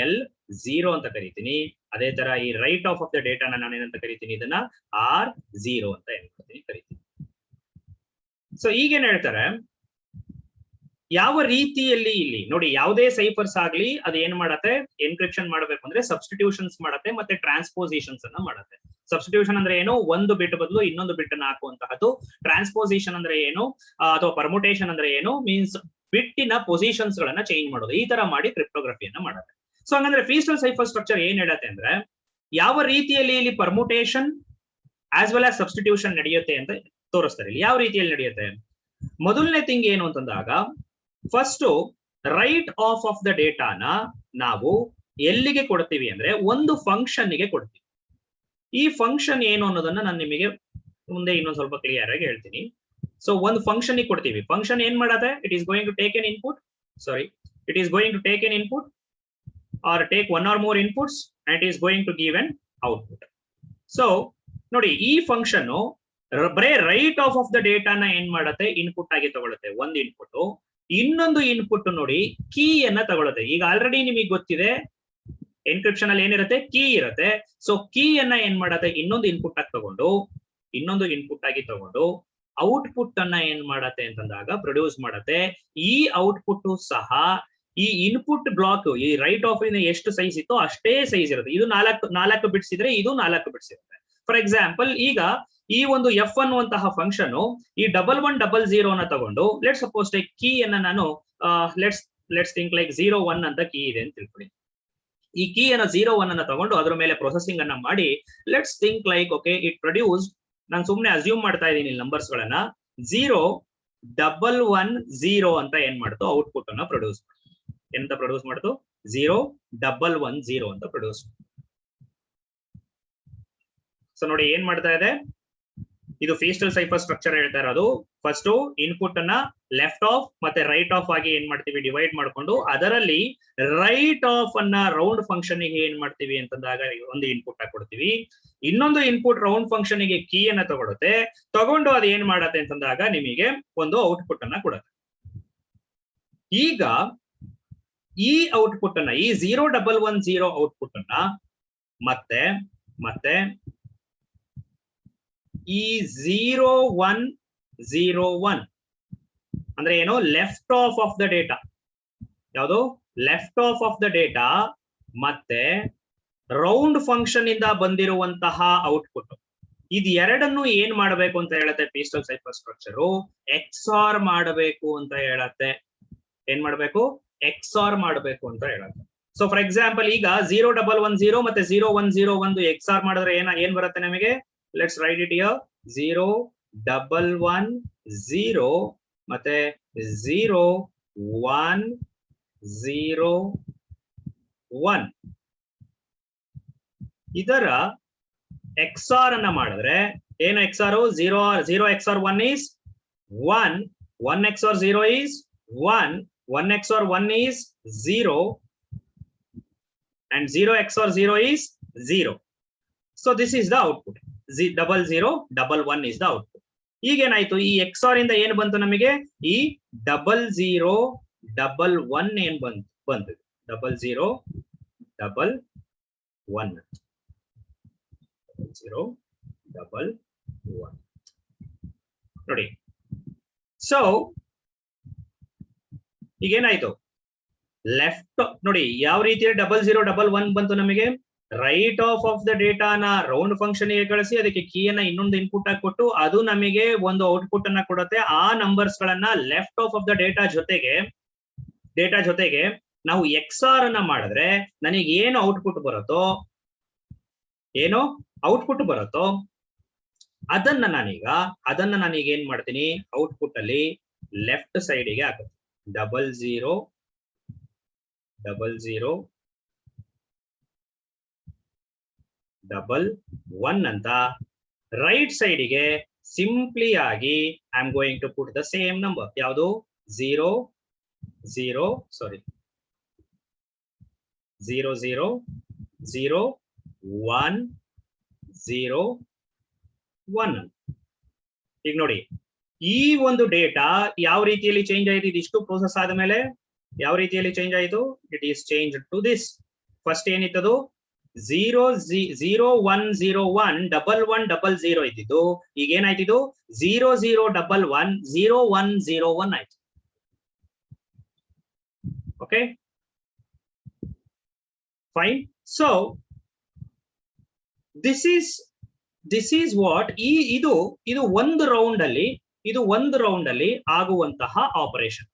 L0 ಅಂತ ಕರಿತೀನಿ. ಅದೇ ತರ ಈ ರೈಟ್ ಆಫ್ ದ ಡೇಟಾನ ನಾನು ಏನಂತ ಕರಿತೀನಿ, ಇದನ್ನ R0 ಅಂತ ಏನ್ ಕರಿತೀನಿ. ಸೊ ಈಗೇನ್ ಹೇಳ್ತಾರೆ, ಯಾವ ರೀತಿಯಲ್ಲಿ ಇಲ್ಲಿ ನೋಡಿ, ಯಾವುದೇ ಸೈಫರ್ಸ್ ಆಗ್ಲಿ ಅದು ಏನ್ ಮಾಡತ್ತೆ, ಎನ್ಕ್ರಿಪ್ಷನ್ ಮಾಡಬೇಕು ಅಂದ್ರೆ ಸಬ್ಸ್ಟಿಟ್ಯೂಷನ್ಸ್ ಮಾಡತ್ತೆ ಮತ್ತೆ ಟ್ರಾನ್ಸ್ಪೋಸಿಷನ್ಸ್ ಅನ್ನ ಮಾಡತ್ತೆ. ಸಬ್ಸ್ಟಿಟ್ಯೂಷನ್ ಅಂದ್ರೆ ಏನು, ಒಂದು ಬಿಟ್ ಬದಲು ಇನ್ನೊಂದು ಬಿಟ್ ಅನ್ನ ಹಾಕುವಂತಹದ್ದು. ಟ್ರಾನ್ಸ್ಪೋಸಿಷನ್ ಅಂದ್ರೆ ಏನು, ಅಥವಾ ಪರ್ಮುಟೇಷನ್ ಅಂದ್ರೆ ಏನು, ಮೀನ್ಸ್ ಬಿಟ್ಟಿನ ಪೊಸಿಷನ್ಸ್ ಗಳನ್ನ ಚೇಂಜ್ ಮಾಡೋದು. ಈ ತರ ಮಾಡಿ ಕ್ರಿಪ್ಟೋಗ್ರಫಿಯನ್ನ ಮಾಡುತ್ತೆ. ಸೊ ಹಂಗಂದ್ರೆ ಫೀಸ್ಟಲ್ ಸೈಫರ್ ಸ್ಟ್ರಕ್ಚರ್ ಏನ್ ಹೇಳುತ್ತೆ ಅಂದ್ರೆ, ಯಾವ ರೀತಿಯಲ್ಲಿ ಇಲ್ಲಿ permutation as well as substitution ನಡೆಯುತ್ತೆ ಅಂತ ತೋರಿಸ್ತಾರೆ. ಇಲ್ಲಿ ಯಾವ ರೀತಿಯಲ್ಲಿ ನಡೆಯುತ್ತೆ, ಮೊದಲನೇ ಥಿಂಗ್ ಏನು ಅಂತಂದಾಗ, ಫಸ್ಟ್ ರೈಟ್ ಆಫ್ ದ ಡೇಟಾನ ನಾವು ಎಲ್ಲಿಗೆ ಕೊಡ್ತೀವಿ ಅಂದ್ರೆ ಒಂದು ಫಂಕ್ಷನ್ ಗೆ ಕೊಡ್ತೀವಿ. ಈ ಫಂಕ್ಷನ್ ಏನು ಅನ್ನೋದನ್ನ ನಾನು ನಿಮಗೆ ಮುಂದೆ ಇನ್ನೊಂದು ಸ್ವಲ್ಪ ಕ್ಲಿಯರ್ ಆಗಿ ಹೇಳ್ತೀನಿ. ಸೊ ಒಂದು ಫಂಕ್ಷನ್ ಗೆ ಕೊಡ್ತೀವಿ, ಫಂಕ್ಷನ್ ಏನ್ ಮಾಡತ್ತೆ, it is going to take an input, it is going to take an input or take 1 or more inputs and it is going to give an output. So ನೋಡಿ, ಈ function ಬರೇ right half the ಡೇಟಾನ ಏನ್ ಮಾಡತ್ತೆ, input ಆಗಿ ತಗೊಳುತ್ತೆ ಒಂದು input. ಇನ್ನೊಂದು input ನೋಡಿ ಕೀ ಅನ್ನ ತಗೊಳುತ್ತೆ. ಈಗ ಆಲ್ರೆಡಿ ನಿಮಗೆ ಗೊತ್ತಿದೆ ಎನ್ಕ್ರಿಪ್ಷನ್ ಅಲ್ಲಿ ಏನಿರುತ್ತೆ, ಕೀ ಇರುತ್ತೆ. ಸೊ ಕೀ ಅನ್ನ ಏನ್ ಮಾಡತ್ತೆ, ಇನ್ನೊಂದು ಇನ್ಪುಟ್ ಆಗಿ ತಗೊಂಡು ಔಟ್ಪುಟ್ ಅನ್ನ ಏನ್ ಮಾಡತ್ತೆ ಅಂತಂದಾಗ ಪ್ರೊಡ್ಯೂಸ್ ಮಾಡತ್ತೆ. ಈ ಔಟ್ಪುಟ್ ಸಹ ಈ ಇನ್ಪುಟ್ ಬ್ಲಾಕ್, ಈ ರೈಟ್ ಆಫ್ ಎಷ್ಟು ಸೈಜ್ ಇತ್ತೋ ಅಷ್ಟೇ ಸೈಜ್ ಇರುತ್ತೆ. ಇದು 4 ಬಿಟ್ಸ್ ಇದ್ರೆ ಇದು 4 ಬಿಟ್ಸ್ ಇರುತ್ತೆ. ಫಾರ್ ಎಕ್ಸಾಂಪಲ್ ಈಗ ಈ ಒಂದು ಎಫ್ ಅನ್ನುವಂತಹ ಫಂಕ್ಷನ್ ಈ 1100 ಅನ್ನ ತಗೊಂಡು ಲೆಟ್ಸ್ ಸಪೋಸ್ ಕೀ ಅನ್ನ ನಾನು ಲೆಟ್ಸ್ ಥಿಂಕ್ ಲೈಕ್ 01 ಅಂತ ಕೀ ಇದೆ ಅಂತ ತಿಳ್ಕೊಳ್ಳಿ. ಈ ಕೀ ಅನ್ನ 01 ಅನ್ನ ತಗೊಂಡು ಅದರ ಮೇಲೆ ಪ್ರೊಸೆಸಿಂಗ್ ಅನ್ನ ಮಾಡಿ let's think like okay it produce, ನಾನು ಸುಮ್ನೆ ಅಸ್ಯೂಮ್ ಮಾಡ್ತಾ ಇದ್ದೀನಿ ನಂಬರ್ಸ್ ಗಳನ್ನ, 0110 ಅಂತ ಏನ್ ಮಾಡ್ತು ಔಟ್ಪುಟ್ ಅನ್ನ ಪ್ರೊಡ್ಯೂಸ್ ಮಾಡ್ತು. ಎಂತ ಪ್ರೊಡ್ಯೂಸ್ ಮಾಡ್ತು? 0110 ಅಂತ ಪ್ರೊಡ್ಯೂಸ್. ಸೊ ನೋಡಿ ಏನ್ ಮಾಡ್ತಾ ಇದೆ ಇದು ಫೀಸ್ಟಲ್ ಸೈಫರ್ ಸ್ಟ್ರಕ್ಚರ್ ಹೇಳ್ತಾ ಇರೋದು. ಫಸ್ಟ್ ಇನ್ಪುಟ್ ಅನ್ನ ಲೆಫ್ಟ್ ಆಫ್ ಮತ್ತೆ ರೈಟ್ ಆಫ್ ಆಗಿ ಏನ್ ಮಾಡ್ತೀವಿ ಡಿವೈಡ್ ಮಾಡ್ಕೊಂಡು ಅದರಲ್ಲಿ ರೈಟ್ ಆಫ್ ಅನ್ನ ರೌಂಡ್ ಫಂಕ್ಷನ್ ಗೆ ಏನ್ ಮಾಡ್ತೀವಿ ಅಂತಂದಾಗ ಒಂದು ಇನ್ಪುಟ್ ಆಗಿ ಕೊಡ್ತೀವಿ. ಇನ್ನೊಂದು ಇನ್ಪುಟ್ ರೌಂಡ್ ಫಂಕ್ಷನ್ ಗೆ ಕೀ ಅನ್ನ ತಗೊಂಡು ಅದು ಏನ್ ಮಾಡತ್ತೆ ಅಂತಂದಾಗ ನಿಮಗೆ ಒಂದು ಔಟ್ಪುಟ್ ಅನ್ನ ಕೊಡುತ್ತೆ. ಈಗ ಈ ಔಟ್ಪುಟ್ ಅನ್ನ ಈ 0110 ಔಟ್ಪುಟ್ ಅನ್ನ ಮತ್ತೆ ಈ 0101 ಅಂದ್ರೆ ಏನು ಲೆಫ್ಟ್ ಆಫ್ ದ ಡೇಟಾ, ಯಾವುದು ಲೆಫ್ಟ್ ಆಫ್ ದ ಡೇಟಾ ಮತ್ತೆ ರೌಂಡ್ ಫಂಕ್ಷನ್ ಇಂದ ಬಂದಿರುವಂತಹ ಔಟ್ಪುಟ್, ಇದು ಎರಡನ್ನು ಏನ್ ಮಾಡಬೇಕು ಅಂತ ಹೇಳುತ್ತೆ ಫೀಸ್ಟಲ್ ಸೈಫರ್ ಸ್ಟ್ರಕ್ಚರ್, ಎಕ್ಸಾರ್ ಮಾಡಬೇಕು ಅಂತ ಹೇಳತ್ತೆ. ಏನ್ ಮಾಡ್ಬೇಕು? ಎಕ್ಸಾರ್ ಮಾಡಬೇಕು ಅಂತ ಹೇಳತ್ತೆ. ಸೊ ಫಾರ್ ಎಕ್ಸಾಂಪಲ್ ಈಗ 0110 ಮತ್ತೆ 0101 ಎಕ್ಸಾರ್ ಮಾಡಿದ್ರೆ ಏನ್ ಬರುತ್ತೆ ನಮಗೆ? ಲೆಟ್ಸ್ ರೈಟ್ ಇಟ್ ಹಿಯರ್, 0110 ಮತ್ತೆ 0101 ಇದರ ಎಕ್ಸಾರ್ ಅನ್ನ ಮಾಡಿದ್ರೆ ಏನು XOR? 0 XOR 1 is 1, 1 XOR 0 is 1, 1 XOR 1 is 0 and 0 XOR 0 is 0. So this is the output. 0011 is the output. ಈಗೇನಾಯ್ತು? ಈ ಎಕ್ಸಾರ್ ಇಂದ ಏನ್ ಬಂತು ನಮಗೆ? ಈ 0011 ಏನ್ ಬಂತು 0011 ನೋಡಿ. ಸೊ ಈಗೇನಾಯ್ತು? ಲೆಫ್ಟ್ ನೋಡಿ ಯಾವ ರೀತಿಯಲ್ಲಿ 0011 ಬಂತು ನಮಗೆ? Right half the the round function ಗೆ ಕಳಿಸಿ ಅದಕ್ಕೆ ಕೀಯನ್ನ ಇನ್ನೊಂದು ಇನ್ಪುಟ್ ಆಗಿ ಕೊಟ್ಟು ಅದು ನಮಗೆ ಒಂದು ಔಟ್ಪುಟ್ ಅನ್ನ ಕೊಡುತ್ತೆ. ಆ ನಂಬರ್ಸ್ ಗಳನ್ನ ಲೆಫ್ಟ್ ಆಫ್ ದ ಡೇಟಾ ಜೊತೆಗೆ ನಾವು ಎಕ್ಸಾರ್ ಅನ್ನ ಮಾಡಿದ್ರೆ ನನಗೆ ಏನು ಔಟ್ಪುಟ್ ಬರುತ್ತೋ ಅದನ್ನ ನಾನೀಗ ಏನ್ ಮಾಡ್ತೀನಿ? ಔಟ್ಪುಟ್ ಅಲ್ಲಿ ಲೆಫ್ಟ್ ಸೈಡ್ ಗೆ ಹಾಕುತ್ತೆ 0011 ಅಂತ. ರೈಟ್ ಸೈಡ್ ಗೆ ಸಿಂಪ್ಲಿ ಆಗಿ I am going to put the same number, ಯಾವುದು 0001 ಈಗ ನೋಡಿ ಈ ಒಂದು ಡೇಟಾ ಯಾವ ರೀತಿಯಲ್ಲಿ ಚೇಂಜ್ ಆಯ್ತು? ಇದಿಷ್ಟು ಪ್ರೋಸೆಸ್ ಆದ್ಮೇಲೆ ಯಾವ ರೀತಿಯಲ್ಲಿ ಚೇಂಜ್ ಆಯ್ತು? It is change to this. First ಏನಿತ್ತದು 01011100 ಇದ್ದಿದ್ದು ಈಗ ಏನಾಯ್ತಿದ್ದು 00110101 ಆಯ್ತು. Okay fine. So this is what ಇದು ಒಂದು ರೌಂಡ್ ಅಲ್ಲಿ ಆಗುವಂತಹ ಆಪರೇಷನ್.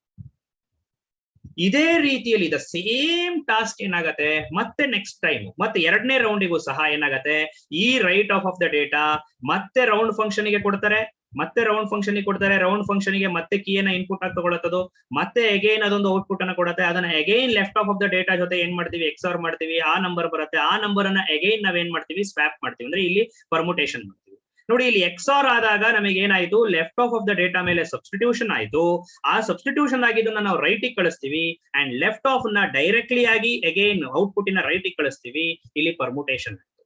ಇದೇ ರೀತಿಯಲ್ಲಿ ದ ಸೇಮ್ ಟಾಸ್ಕ್ ಏನಾಗತ್ತೆ ಮತ್ತೆ ನೆಕ್ಸ್ಟ್ ಟೈಮ್ ಮತ್ತೆ ಎರಡನೇ ರೌಂಡಿಗೂ ಸಹ ಏನಾಗತ್ತೆ? ಈ ರೈಟ್ ಆಫ್ ದ ಡೇಟಾ ಮತ್ತೆ ರೌಂಡ್ ಫಂಕ್ಷನ್ ಗೆ ಕೊಡ್ತಾರೆ, ರೌಂಡ್ ಫಂಕ್ಷನ್ ಗೆ ಮತ್ತೆ ಕೀಯನ್ನ ಇನ್ಪುಟ್ ಆಗಿ ತಗೊಳ್ಳತ್ತದು, ಮತ್ತೆ ಅಗೈನ್ ಅದೊಂದು ಔಟ್ಪುಟ್ ಅನ್ನ ಕೊಡುತ್ತೆ. ಅದನ್ನ again left half the data ಜೊತೆ ಏನ್ ಮಾಡ್ತೀವಿ? ಎಕ್ಸಾರ್ ಮಾಡ್ತೀವಿ. ಆ ನಂಬರ್ ಬರುತ್ತೆ. ಆ ನಂಬರ್ ಅನ್ನ ಅಗೈನ್ ನಾವೇನ್ ಮಾಡ್ತೀವಿ? ಸ್ವ್ಯಾಪ್ ಮಾಡ್ತೀವಿ, ಅಂದ್ರೆ ಇಲ್ಲಿ ಪರ್ಮುಟೇಷನ್ ಮಾಡ್ತೀವಿ. ನೋಡಿ ಇಲ್ಲಿ ಎಕ್ಸಾರ್ ಆದಾಗ ನಮಗೆ ಏನಾಯ್ತು? ಲೆಫ್ಟ್ ಆಫ್ ದ ಡೇಟಾ ಮೇಲೆ ಸಬ್ಸ್ಟಿಟ್ಯೂಷನ್ ಆಯ್ತು. ಆ ಸಬ್ಸ್ಟಿಟ್ಯೂಷನ್ ಆಗಿದ್ದನ್ನ ನಾವು ರೈಟ್ ಗೆ ಕಳಿಸ್ತೀವಿ ಅಂಡ್ ಲೆಫ್ಟ್ ಆಫ್ ನ ಡೈರೆಕ್ಟ್ಲಿ ಆಗಿ ಅಗೈನ್ ಔಟ್ಪುಟ್ ನ ರೈಟ್ ಗೆ ಕಳಿಸ್ತೀವಿ. ಇಲ್ಲಿ ಪರ್ಮುಟೇಷನ್ ಆಯ್ತು.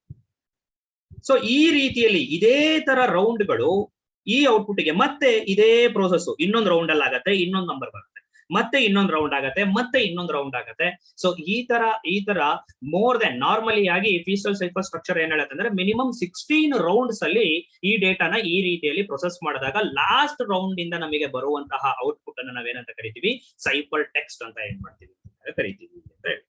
ಸೊ ಈ ರೀತಿಯಲ್ಲಿ ಇದೇ ತರ ರೌಂಡ್ಗಳು ಈ ಔಟ್ಪುಟ್ ಗೆ ಮತ್ತೆ ಇದೇ ಪ್ರೋಸೆಸ್ ಇನ್ನೊಂದು ರೌಂಡ್ ಅಲ್ಲಿ ಆಗತ್ತೆ, ಇನ್ನೊಂದು ನಂಬರ್ ಬರುತ್ತೆ, ಮತ್ತೆ ಇನ್ನೊಂದು ರೌಂಡ್ ಆಗತ್ತೆ, ಮತ್ತೆ ಇನ್ನೊಂದು ರೌಂಡ್ ಆಗತ್ತೆ. ಸೊ ಈ ತರ ಮೋರ್ ದೆನ್ ನಾರ್ಮಲಿ ಆಗಿ ಫೀಸ್ಟಲ್ ಸೈಫರ್ ಸ್ಟ್ರಕ್ಚರ್ ಏನ್ ಹೇಳುತ್ತೆ ಅಂದ್ರೆ ಮಿನಿಮಮ್ 16 ರೌಂಡ್ಸ್ ಅಲ್ಲಿ ಈ ಡೇಟಾನ ಈ ರೀತಿಯಲ್ಲಿ ಪ್ರೊಸೆಸ್ ಮಾಡಿದಾಗ ಲಾಸ್ಟ್ ರೌಂಡ್ ಇಂದ ನಮಗೆ ಬರುವಂತಹ ಔಟ್ಪುಟ್ ಅನ್ನ ನಾವೇನಂತ ಕರಿತೀವಿ? ಸೈಫರ್ ಟೆಕ್ಸ್ಟ್ ಅಂತ ಏನ್ ಮಾಡ್ತೀವಿ ಕರಿತೀವಿ ಅಂತ ಹೇಳಿ.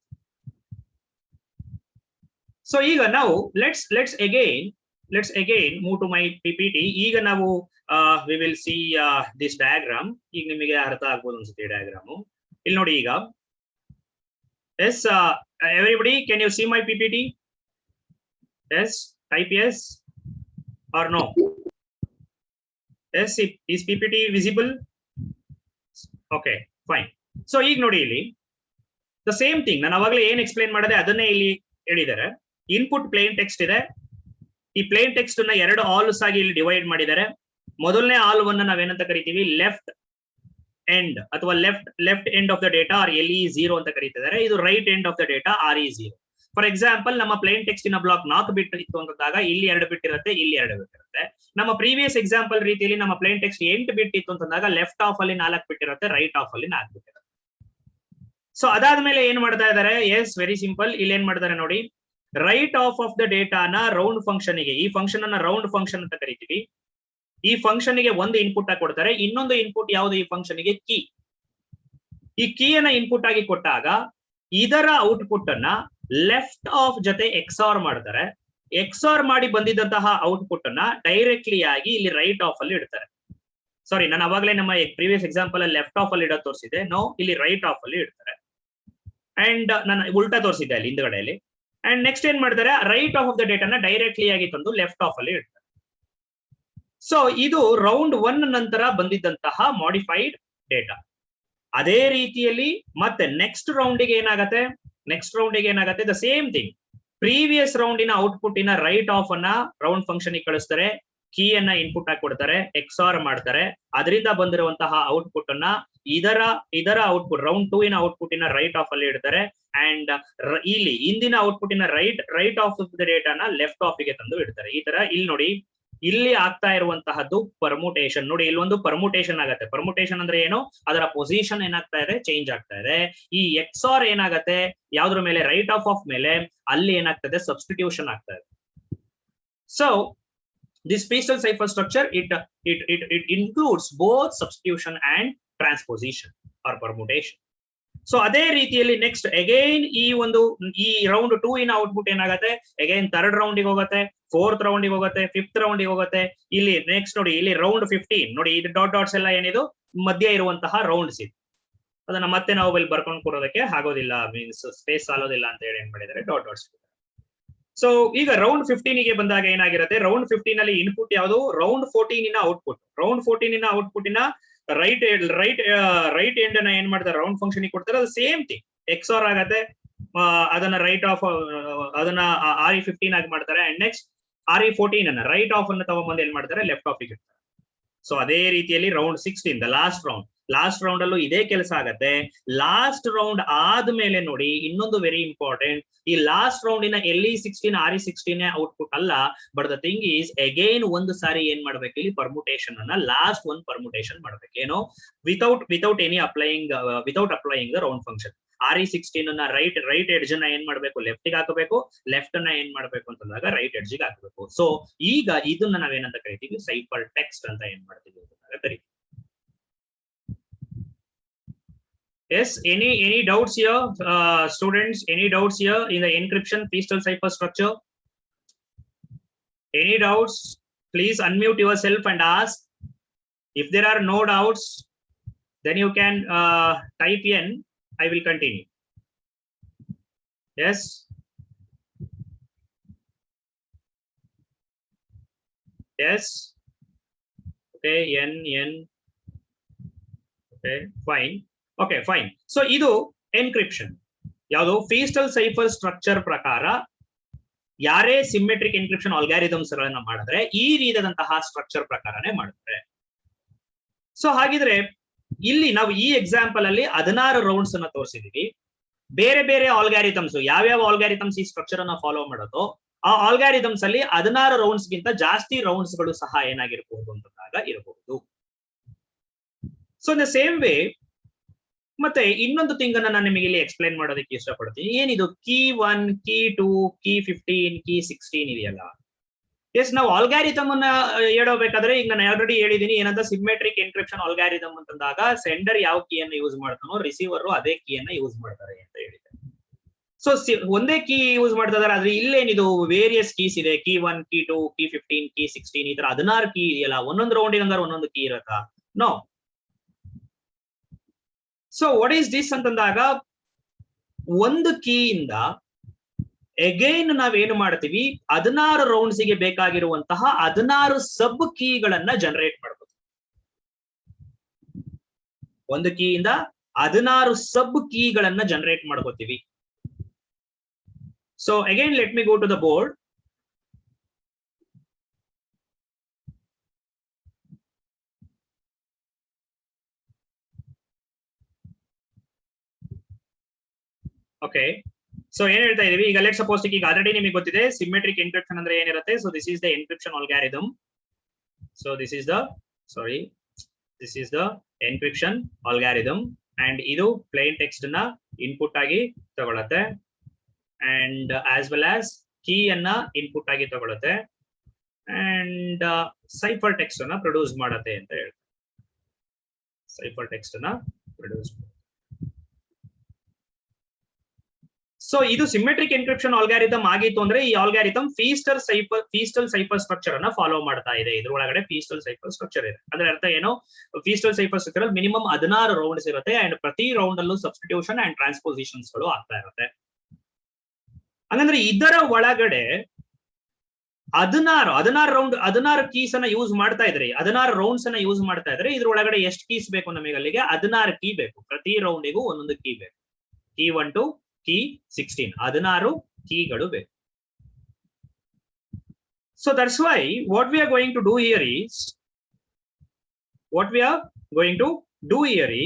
ಸೊ ಈಗ ನಾವು let's again let's again move to my PPT. ಈಗ ನಾವು we will see this diagram. ಈಗ ನಿಮಗೆ ಅರ್ಥ ಆಗ್ಬೋದು ಅನ್ಸುತ್ತೆ ಡಯಾಗ್ರಾಮ್. ಇಲ್ಲಿ ನೋಡಿ ಈಗ yes everybody, can you see my PPT? yes, type yes or no. yes, is PPT visible? okay, fine. so ಈಗ ನೋಡಿ ಇಲ್ಲಿ the same thing ನಾನು ಅವಾಗಲೇ ಏನು ಎಕ್ಸ್ಪ್ಲೈನ್ ಮಾಡಿದೆ ಅದನ್ನೇ ಇಲ್ಲಿ ಹೇಳಿದ್ದಾರೆ. ಇನ್ಪುಟ್ ಪ್ಲೇನ್ ಟೆಕ್ಸ್ಟ್ ಇದೆ. ಈ ಪ್ಲೇನ್ ಟೆಕ್ಸ್ಟ್ ಅನ್ನ ಎರಡು ಆಲ್ಸ್ ಆಗಿ ಇಲ್ಲಿ ಡಿವೈಡ್ ಮಾಡಿದ್ದಾರೆ. ಮೊದಲನೇ ಆಲ್ ಅನ್ನ ನಾವೇನಂತ ಕರಿತೀವಿ, ಲೆಫ್ಟ್ ಎಂಡ್ ಅಥವಾ left end of the data or LE0 ಅಂತ ಕರೀತಿದ್ದಾರೆ. ಇದು right end of the data RE0. For example, ನಮ್ಮ ಪ್ಲೇನ್ ಟೆಕ್ಸ್ಟಿನ ಬ್ಲಾಕ್ 4 ಬಿಟ್ ಇತ್ತು ಅಂತಂದಾಗ ಇಲ್ಲಿ 2 ಬಿಟ್ ಇರುತ್ತೆ, ಇಲ್ಲಿ 2 ಬಿಟ್ ಇರುತ್ತೆ. ನಮ್ಮ ಪ್ರೀವಿಯಸ್ ಎಕ್ಸಾಂಪಲ್ ರೀತಿಯಲ್ಲಿ ನಮ್ಮ ಪ್ಲೇನ್ ಟೆಕ್ಸ್ಟ್ 8 ಬಿಟ್ ಇತ್ತು ಅಂತಂದಾಗ ಲೆಫ್ಟ್ ಆಫ್ ಅಲ್ಲಿ 4 ಬಿಟ್ ಇರುತ್ತೆ, ರೈಟ್ ಆಫ್ ಅಲ್ಲಿ 4 ಬಿಟ್ ಇರುತ್ತೆ. ಸೊ ಅದಾದ್ಮೇಲೆ ಏನ್ ಮಾಡ್ತಾ ಇದ್ದಾರೆ, ಎಸ್ ವೆರಿ ಸಿಂಪಲ್, ಇಲ್ಲಿ ಏನ್ ಮಾಡ್ತಾರೆ ನೋಡಿ, right half the the round function ಗೆ, ಈ ಫಂಕ್ಷನ್ ಅನ್ನ ರೌಂಡ್ ಫಂಕ್ಷನ್ ಅಂತ ಕರಿತೀವಿ. ಈ ಫಂಕ್ಷನ್ ಗೆ ಒಂದು ಇನ್ಪುಟ್ ಆಗಿ ಕೊಡ್ತಾರೆ, ಇನ್ನೊಂದು ಇನ್ಪುಟ್ ಯಾವುದು ಈ ಫಂಕ್ಷನ್ ಗೆ, ಕೀ. ಈ ಕೀಯನ್ನ ಇನ್ಪುಟ್ ಆಗಿ ಕೊಟ್ಟಾಗ ಇದರ ಔಟ್ಪುಟ್ ಅನ್ನ ಲೆಫ್ಟ್ ಆಫ್ ಜೊತೆ ಎಕ್ಸಾರ್ ಮಾಡ್ತಾರೆ. ಎಕ್ಸಾರ್ ಮಾಡಿ ಬಂದಿದ್ದಂತಹ ಔಟ್ಪುಟ್ ಅನ್ನ ಡೈರೆಕ್ಟ್ಲಿ ಆಗಿ ಇಲ್ಲಿ ರೈಟ್ ಆಫ್ ಅಲ್ಲಿ ಇಡ್ತಾರೆ. ಸಾರಿ, ನಾನು ಅವಾಗಲೇ ನಮ್ಮ ಪ್ರೀವಿಯಸ್ ಎಕ್ಸಾಂಪಲ್ ಅಲ್ಲಿ ಲೆಫ್ಟ್ ಆಫ್ ಅಲ್ಲಿ ಇಡೋದು ತೋರಿಸಿದೆ. ನೋ, ಇಲ್ಲಿ ರೈಟ್ ಆಫ್ ಅಲ್ಲಿ ಇಡ್ತಾರೆ. ಅಂಡ್ ನಾನು ಉಲ್ಟಾ ತೋರಿಸಿದ್ದೆ ಅಲ್ಲಿ ಹಿಂದ್ಗಡೆಯಲ್ಲಿ. ಅಂಡ್ ನೆಕ್ಸ್ಟ್ ಏನ್ ಮಾಡ್ತಾರೆ, ರೈಟ್ ಆಫ್ ದ ಡೇಟಾನ ಡೈರೆಕ್ಟ್ಲಿ ಆಗಿ ತಂದು ಲೆಫ್ಟ್ ಆಫ್ ಅಲ್ಲಿ ಇಡ್ತಾರೆ. ಸೊ ಇದು ರೌಂಡ್ 1 ನಂತರ ಬಂದಿದ್ದಂತಹ ಮಾಡಿಫೈಡ್ ಡೇಟಾ. ಅದೇ ರೀತಿಯಲ್ಲಿ ಮತ್ತೆ ನೆಕ್ಸ್ಟ್ ರೌಂಡಿಗೆ ಏನಾಗತ್ತೆ, ದ ಸೇಮ್ ಥಿಂಗ್. ಪ್ರೀವಿಯಸ್ ರೌಂಡಿನ ಔಟ್ಪುಟ್ ಇನ ರೈಟ್ ಆಫ್ ಅನ್ನ ರೌಂಡ್ ಫಂಕ್ಷನ್ ಕಳಿಸ್ತಾರೆ, ಕೀಯನ್ನ ಇನ್ಪುಟ್ ಆಗಿ ಕೊಡ್ತಾರೆ, ಎಕ್ಸಾರ್ ಮಾಡ್ತಾರೆ. ಅದರಿಂದ ಬಂದಿರುವಂತಹ ಔಟ್ಪುಟ್ ಅನ್ನ ಇದರ ಔಟ್ಪುಟ್ ರೌಂಡ್ 2 ನ ಔಟ್ಪುಟ್ ಇನ ರೈಟ್ ಆಫ್ ಅಲ್ಲಿ ಇಡ್ತಾರೆ. ಅಂಡ್ ಇಲ್ಲಿ ಇಂದಿನ ಔಟ್ಪುಟ್ ಇನ right half the the left half ಗೆ ತಂದು ಇಡ್ತಾರೆ. ಈ ತರ ಇಲ್ಲಿ ನೋಡಿ, ಇಲ್ಲಿ ಆಗ್ತಾ ಇರುವಂತಹದ್ದು ಪರ್ಮುಟೇಷನ್. ನೋಡಿ, ಇಲ್ಲೊಂದು ಪರ್ಮುಟೇಷನ್ ಆಗತ್ತೆ. ಪರ್ಮುಟೇಷನ್ ಅಂದ್ರೆ ಏನು, ಅದರ ಪೊಸಿಷನ್ ಏನಾಗ್ತಾ ಇದೆ, ಚೇಂಜ್ ಆಗ್ತಾ ಇದೆ. ಈ ಎಕ್ಸಾರ್ ಏನಾಗತ್ತೆ, ಯಾವ್ದ್ರ ಮೇಲೆ, ರೈಟ್ ಆಫ್ ಮೇಲೆ, ಅಲ್ಲಿ ಏನಾಗ್ತದೆ, ಸಬ್ಸ್ಟಿಟ್ಯೂಷನ್ ಆಗ್ತಾ ಇದೆ. So this Feastel cipher structure, it includes both substitution and transposition or permutation. So ಅದೇ ರೀತಿಯಲ್ಲಿ ನೆಕ್ಸ್ಟ್ ಅಗೈನ್ ಈ ರೌಂಡ್ 2 ಇನ ಔಟ್ಪುಟ್ ಏನಾಗುತ್ತೆ, ಅಗೈನ್ 3rd ರೌಂಡಿಗೆ ಹೋಗುತ್ತೆ, 4th ರೌಂಡಿಗೆ ಹೋಗುತ್ತೆ, 5th ರೌಂಡಿಗೆ ಹೋಗುತ್ತೆ. ಇಲ್ಲಿ ನೆಕ್ಸ್ಟ್ ನೋಡಿ, ಇಲ್ಲಿ ರೌಂಡ್ 15 ನೋಡಿ, ಇದು ಡಾಟ್ಸ್ ಎಲ್ಲ ಏನಿದು ಮಧ್ಯ ಇರುವಂತಹ ರೌಂಡ್ಸ್ ಇದು. ಅದನ್ನ ಮತ್ತೆ ನಾವು ಇಲ್ಲಿ ಬರ್ಕೊಂಡು ಕೊಡೋದಕ್ಕೆ ಆಗೋದಿಲ್ಲ, ಮೀನ್ಸ್ ಸ್ಪೇಸ್ ಸಾಲೋದಿಲ್ಲ ಅಂತ ಹೇಳಿ ಏನ್ ಮಾಡಿದ್ದಾರೆ, ಡಾಟ್ಸ್. ಸೊ ಈಗ ರೌಂಡ್ 15 ಗೆ ಬಂದಾಗ ಏನಾಗಿರುತ್ತೆ, ರೌಂಡ್ 15 ಅಲ್ಲಿ ಇನ್ಪುಟ್ ಯಾವುದು, ರೌಂಡ್ 14 ಇನ ಔಟ್ಪುಟ್. ರೌಂಡ್ 14 ಇನ ಔಟ್ಪುಟ್ ಇನ ರೈಟ್ ಎಂಡ್ ಅನ್ನ ಏನ್ ಮಾಡ್ತಾರೆ, ರೌಂಡ್ ಫಂಕ್ಷನ್ ಕೊಡ್ತಾರೆ. ಅದು ಸೇಮ್ ಥಿಂಗ್, ಎಕ್ಸಾರ್ ಆಗತ್ತೆ, ಅದನ್ನ ರೈಟ್ ಆಫ್, ಅದನ್ನ RE15 ಆಗಿ ಮಾಡ್ತಾರೆ. ಅಂಡ್ ನೆಕ್ಸ್ಟ್ RE14 ಅನ್ನ ರೈಟ್ ಆಫ್ ಅನ್ನ ತಗೊಂಡ್ಬಂದು ಏನ್ ಮಾಡ್ತಾರೆ, ಲೆಫ್ಟ್ ಆಫ್ ಗೆ ಇಡ್ತಾರೆ. ಸೊ ಅದೇ ರೀತಿಯಲ್ಲಿ ರೌಂಡ್ 16 ದ ಲಾಸ್ಟ್ ರೌಂಡ್ ಅಲ್ಲೂ ಇದೇ ಕೆಲಸ ಆಗತ್ತೆ. ಲಾಸ್ಟ್ ರೌಂಡ್ ಆದ್ಮೇಲೆ ನೋಡಿ, ಇನ್ನೊಂದು ವೆರಿ ಇಂಪಾರ್ಟೆಂಟ್, ಈ ಲಾಸ್ಟ್ ರೌಂಡ್ ಇನ LE16 RE16 ಔಟ್ಪುಟ್ ಅಲ್ಲ, but the thing is again ಒಂದು ಸಾರಿ ಏನ್ ಮಾಡ್ಬೇಕು, ಇಲ್ಲಿ ಪರ್ಮುಟೇಷನ್ ಅನ್ನ ಲಾಸ್ಟ್ ಒಂದು ಪರ್ಮುಟೇಷನ್ ಮಾಡ್ಬೇಕು. ಏನೋ without applying the round function. RE16 ಅನ್ನ ರೈಟ್ ಎಡ್ಜ್ ಅನ್ನ ಏನ್ ಮಾಡ್ಬೇಕು, ಲೆಫ್ಟ್ ಗೆ ಹಾಕಬೇಕು, ಲೆಫ್ಟ್ ಅನ್ನ ಏನ್ ಮಾಡ್ಬೇಕು ಅಂತಂದಾಗ ರೈಟ್ ಎಡ್ಜ್ ಗೆ ಹಾಕಬೇಕು. ಸೊ ಈಗ ಇದನ್ನ ನಾವೇನಂತ ಕರಿತೀವಿ, ಸೈಫರ್ ಟೆಕ್ಸ್ಟ್ ಅಂತ ಏನ್ ಮಾಡ್ತೀವಿ ಅಂತಂದಾಗ ಕರಿತೀವಿ. Yes, any doubts here, students? Any doubts here in the encryption Feastel cipher structure? Any doubts? Please unmute yourself and ask. If there are no doubts, then you can type in. I will continue. Yes. Yes. Okay. N. Okay. Fine. Okay fine. So ಇದು encryption. ಯಾವುದು, ಫೀಸ್ಟಲ್ cipher structure ಪ್ರಕಾರ ಯಾರೇ symmetric encryption ಆಲ್ಗಾರಿದಮ್ಸ್ ಗಳನ್ನ ಮಾಡಿದ್ರೆ ಈ ರೀತಿಯಾದಂತಹ structure ಪ್ರಕಾರನೇ ಮಾಡುತ್ತಾರೆ. ಸೊ ಹಾಗಿದ್ರೆ ಇಲ್ಲಿ ನಾವು ಈ ಎಕ್ಸಾಂಪಲ್ ಅಲ್ಲಿ 16 ರೌಂಡ್ಸ್ ಅನ್ನ ತೋರಿಸಿದೀವಿ. ಬೇರೆ ಬೇರೆ ಆಲ್ಗಾರಿದಮ್ಸ್, ಯಾವ್ಯಾವ ಆಲ್ಗಾರಿದಮ್ಸ್ ಈ ಸ್ಟ್ರಕ್ಚರ್ ಅನ್ನ ಫಾಲೋ ಮಾಡೋದು, ಆ ಆಲ್ಗಾರಿದಮ್ಸ್ ಅಲ್ಲಿ 16 ರೌಂಡ್ಸ್ ಗಿಂತ ಜಾಸ್ತಿ ರೌಂಡ್ಸ್ ಗಳು ಸಹ ಏನಾಗಿರಬಹುದು ಅಂತಂದಾಗ ಇರಬಹುದು. So in the same way ಮತ್ತೆ ಇನ್ನೊಂದು ಥಿಂಗ್ ಅನ್ನ ನಾನು ನಿಮಗೆ ಇಲ್ಲಿ ಎಕ್ಸ್ಪ್ಲೈನ್ ಮಾಡೋದಕ್ಕೆ ಇಷ್ಟಪಡ್ತೀನಿ. ಏನಿದು ಕೀ 1, ಕೀ 2, ಕೀ 15, ಕೀ 16 ಇದೆಯಲ್ಲ. ಎಸ್, ನಾವು ಆಲ್ಗಾರಿದಮ್ ಅನ್ನ ಹೇಳಬೇಕಾದ್ರೆ ಈಗ ನಾನು ಆಲ್ರೆಡಿ ಹೇಳಿದೀನಿ, ಏನಂತ ಸಿಮ್ಮೆಟ್ರಿಕ್ ಎನ್ಕ್ರಿಪ್ಷನ್ ಆಲ್ಗಾರಿದಮ್ ಅಂತಂದಾಗ ಸೆಂಡರ್ ಯಾವ ಕೀಯನ್ನು ಯೂಸ್ ಮಾಡ್ತಾನೋ ರಿಸೀವರ್ ಅದೇ ಕೀಯನ್ನ ಯೂಸ್ ಮಾಡ್ತಾರೆ ಅಂತ ಹೇಳಿದೆ. ಸೊ ಒಂದೇ ಕೀ ಯೂಸ್ ಮಾಡ್ತಾ ಇದಾರೆ, ಆದ್ರೆ ಇಲ್ಲೇನಿದು ವೇರಿಯಸ್ ಕೀಸ್ ಇದೆ, ಕೀ 1, ಕೀ 2, ಕೀ 15, ಕೀ 16, ಈ ತರ 16 ಕೀ ಇದೆಯಲ್ಲ, ಒಂದೊಂದು ರೌಂಡ್ ಹಂಗಾರೆ ಒಂದೊಂದು ಕೀ ಇರತ್ತಾ? No. So what is this ಅಂತಂದಾಗ, ಒಂದು ಕೀಯಿಂದ ಅಗೈನ್ ನಾವೇನು ಮಾಡ್ತೀವಿ, 16 ರೌಂಡ್ಸ್ ಗೆ ಬೇಕಾಗಿರುವಂತಹ 16 ಸಬ್ ಕೀಗಳನ್ನ ಜನರೇಟ್ ಮಾಡಬಹುದು. ಒಂದು ಕೀಯಿಂದ 16 ಸಬ್ ಕೀಗಳನ್ನ ಜನರೇಟ್ ಮಾಡ್ಕೋತೀವಿ. So again, let me go to the board. Okay. So ಏನ್ ಹೇಳ್ತಾ ಇದೀವಿ ಈಗ, ಲೆಟ್ ಸಪೋಸ್ ಈಗ ಆಲ್ರೆಡಿ ನಿಮಗೆ ಗೊತ್ತಿದೆ ಸಿಮೆಟ್ರಿಕ್ ಎನ್ಕ್ರಿಪ್ಷನ್ ಅಂದ್ರೆ ಏನಿರುತ್ತೆ. So this is the encryption algorithm. So this is the encryption algorithm and ಇದು ಪ್ಲೇನ್ ಟೆಕ್ಸ್ಟ್ ನ ಇನ್ಪುಟ್ ಆಗಿ ತಗೊಳತ್ತೆ and as well as key ಅನ್ನ ಇನ್ಪುಟ್ ಆಗಿ ತಗೊಳುತ್ತೆ and ಸೈಫರ್ ಟೆಕ್ಸ್ಟ್ ಅನ್ನ ಪ್ರೊಡ್ಯೂಸ್ ಮಾಡುತ್ತೆ ಅಂತ ಹೇಳ್ತಾರೆ. ಸೈಫರ್ ಟೆಕ್ಸ್ಟ್ ಅನ್ನ ಪ್ರೊಡ್ಯೂಸ್. ಸೊ ಇದು ಸಿಮೆಟ್ರಿಕ್ ಎನ್ಕ್ರಿಪ್ಷನ್ ಆಲ್ಗಾರಿದಮ್ ಆಗಿತ್ತು ಅಂದ್ರೆ, ಈ ಆಲ್ಗಾರಿದಮ್ ಫೀಸ್ಟಲ್ ಸೈಫರ್ ಸ್ಟ್ರಕ್ಚರ್ ಅನ್ನ ಫಾಲೋ ಮಾಡ್ತಾ ಇದೆ. ಇದ್ರೊಳಗಡೆ ಫೀಸ್ಟಲ್ ಸೈಫರ್ ಸ್ಟ್ರಕ್ಚರ್ ಇದೆ. ಅಂದ್ರೆ ಅರ್ಥ ಏನು, ಫೀಸ್ಟಲ್ ಸೈಫರ್ ಸ್ಟ್ರಕ್ಚರ್ ಅಲ್ಲಿ ಮಿನಿಮಮ್ 16 ರೌಂಡ್ಸ್ ಇರುತ್ತೆ ಅಂಡ್ ಪ್ರತಿ ರೌಂಡ್ ಅಲ್ಲೂ ಸಬ್ಸ್ಟಿಟ್ಯೂಷನ್ ಅಂಡ್ ಟ್ರಾನ್ಸ್ಪೋಸಿಷನ್ಸ್ ಗಳು ಆಗ್ತಾ ಇರುತ್ತೆ. ಹಂಗಂದ್ರೆ ಇದರ ಒಳಗಡೆ 16 ಕೀಸ್ ಅನ್ನ ಯೂಸ್ ಮಾಡ್ತಾ ಇದ್ರಿ, 16 ರೌಂಡ್ಸ್ ಅನ್ನ ಯೂಸ್ ಮಾಡ್ತಾ ಇದ್ರೆ ಇದ್ರೊಳಗಡೆ ಎಷ್ಟು ಕೀಸ್ ಬೇಕು ನಮಗೆ? ಅಲ್ಲಿಗೆ 16 ಕೀ ಬೇಕು. ಪ್ರತಿ ರೌಂಡಿಗೂ ಒಂದೊಂದು ಕೀ ಬೇಕು. ಕೀ 1 to ಕೀ 16, 16 ಕೀಗಳು ಬೇಕು. So that's why what we are going to do here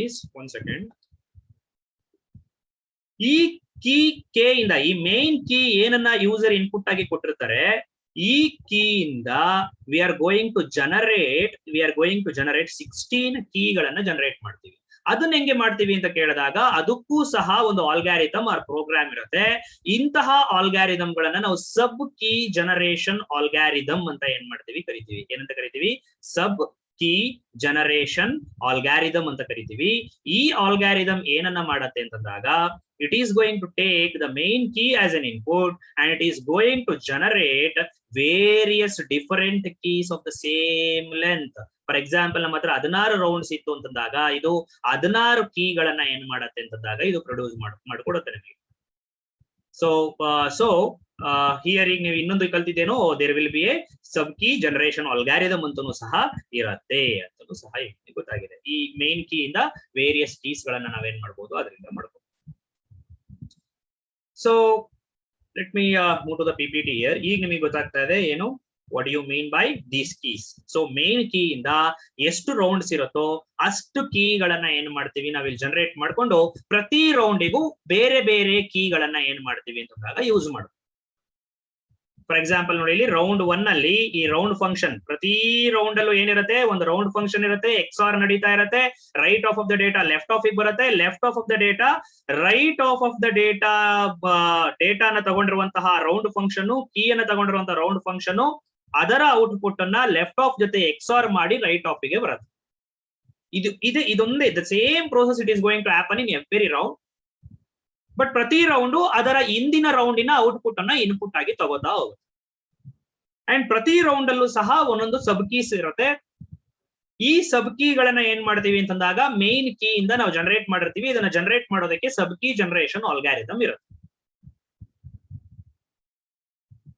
is one second, ಈ ಕೀ ಕೆ ಇಂದ, ಈ ಮೇನ್ ಕೀ ಏನನ್ನ ಯೂಸರ್ ಇನ್ಪುಟ್ ಆಗಿ ಕೊಟ್ಟಿರ್ತಾರೆ, ಈ ಕೀಯಿಂದ we are going to generate 16 ಕೀಗಳನ್ನ ಜನರೇಟ್ ಮಾಡ್ತೀವಿ. ಅದನ್ನ ಹೆಂಗೆ ಮಾಡ್ತೀವಿ ಅಂತ ಕೇಳಿದಾಗ, ಅದಕ್ಕೂ ಸಹ ಒಂದು ಆಲ್ಗಾರಿದಮ್ ಆರ್ ಪ್ರೋಗ್ರಾಮ್ ಇರುತ್ತೆ. ಇಂತಹ ಆಲ್ಗಾರಿದಮ್ ಗಳನ್ನ ನಾವು ಸಬ್ ಕೀ ಜನರೇಷನ್ ಆಲ್ಗಾರಿದಮ್ ಅಂತ ಕರಿತೀವಿ. ಏನಂತ ಕರಿತೀವಿ? ಸಬ್ ಕೀ ಜನರೇಷನ್ ಆಲ್ಗಾರಿದಮ್ ಅಂತ ಕರಿತೀವಿ. ಈ ಆಲ್ಗಾರಿದಮ್ ಏನನ್ನ ಮಾಡತ್ತೆ ಅಂತಂದಾಗ, it is going to take the main key as an input and it is going to generate various different keys of the same length. For example, ನಮ್ಮ ಹತ್ರ 16 ರೌಂಡ್ಸ್ ಇತ್ತು ಅಂತಂದಾಗ, ಇದು 16 ಕೀಗಳನ್ನ ಏನ್ ಮಾಡತ್ತೆ ಅಂತಂದಾಗ ಇದು ಪ್ರೊಡ್ಯೂಸ್ ಮಾಡ್ಕೊಡುತ್ತೆ ನಮಗೆ. ಸೊ ಹಿಯರ್ ಈಗ ನೀವು ಇನ್ನೊಂದು ಕಲ್ತಿದ್ದೇನೋ, there will be a sub key generation algorithm ಅಂತನೂ ಸಹ ಇರತ್ತೆ ಅಂತನೂ ಸಹ ಗೊತ್ತಾಗಿದೆ. ಈ ಮೇನ್ ಕೀ ಇಂದ ವೇರಿಯಸ್ ಕೀಸ್ ಗಳನ್ನ ನಾವೇನ್ ಮಾಡ್ಬೋದು, ಅದರಿಂದ ಮಾಡ್ಬೋದು. So let me move to the PPT here. ಈಗ ನಿಮಗೆ ಗೊತ್ತಾಗ್ತಾ ಇದೆ ಏನು, what you mean by these keys. So main key ಇಂದ ಎಷ್ಟು ರೌಂಡ್ಸ್ ಇರುತ್ತೋ ಅಷ್ಟು ಕೀಗಳನ್ನ ಏನ್ ಮಾಡ್ತೀವಿ ನಾವಿಲ್ಲಿ ಜನರೇಟ್ ಮಾಡ್ಕೊಂಡು, ಪ್ರತಿ ರೌಂಡಿಗೂ ಬೇರೆ ಬೇರೆ ಕೀಗಳನ್ನ ಏನ್ ಮಾಡ್ತೀವಿ ಅಂತಂದಾಗ ಯೂಸ್ ಮಾಡ್ತೀವಿ. ಫಾರ್ ಎಕ್ಸಾಂಪಲ್ ನೋಡಿ, ಇಲ್ಲಿ ರೌಂಡ್ 1 ಅಲ್ಲಿ ಈ ರೌಂಡ್ ಫಂಕ್ಷನ್, ಪ್ರತಿ ರೌಂಡ್ ಅಲ್ಲೂ ಏನಿರುತ್ತೆ, ಒಂದು ರೌಂಡ್ ಫಂಕ್ಷನ್ ಇರುತ್ತೆ, XOR ನಡೀತಾ ಇರುತ್ತೆ. Right half the data left half ಬರುತ್ತೆ, left half the data right half the ಡೇಟಾನ ತಗೊಂಡಿರುವಂತಹ ರೌಂಡ್ ಫಂಕ್ಷನ್, ಕೀ ಅನ್ನ ತಗೊಂಡಿರುವಂತಹ ರೌಂಡ್ ಫಂಕ್ಷನ್, ಅದರ ಔಟ್ಪುಟ್ ಅನ್ನ ಲೆಫ್ಟ್ ಆಫ್ ಜೊತೆ XOR ಮಾಡಿ ರೈಟ್ ಆಫ್ ಗೆ ಬರುತ್ತೆ. ಇದೊಂದೇ the same process it is going to happen in every round. But ಪ್ರತಿ ರೌಂಡು ಅದರ ಹಿಂದಿನ ರೌಂಡಿನ ಔಟ್ಪುಟ್ ಅನ್ನ ಇನ್ಪುಟ್ ಆಗಿ ತಗೋತಾ ಹೋಗುತ್ತೆ. ಅಂಡ್ ಪ್ರತಿ ರೌಂಡ್ ಅಲ್ಲೂ ಸಹ ಒಂದೊಂದು ಸಬ್ ಕೀಸ್ ಇರುತ್ತೆ. ಈ ಸಬ್ ಕೀಗಳನ್ನ ಏನ್ ಮಾಡ್ತೀವಿ ಅಂತಂದಾಗ, ಮೇನ್ ಕೀ ಇಂದ ನಾವು ಜನರೇಟ್ ಮಾಡಿರ್ತೀವಿ. ಇದನ್ನ ಜನರೇಟ್ ಮಾಡೋದಕ್ಕೆ ಸಬ್ ಕೀ ಜನರೇಷನ್ ಆಲ್ಗಾರಿದಮ್ ಇರುತ್ತೆ.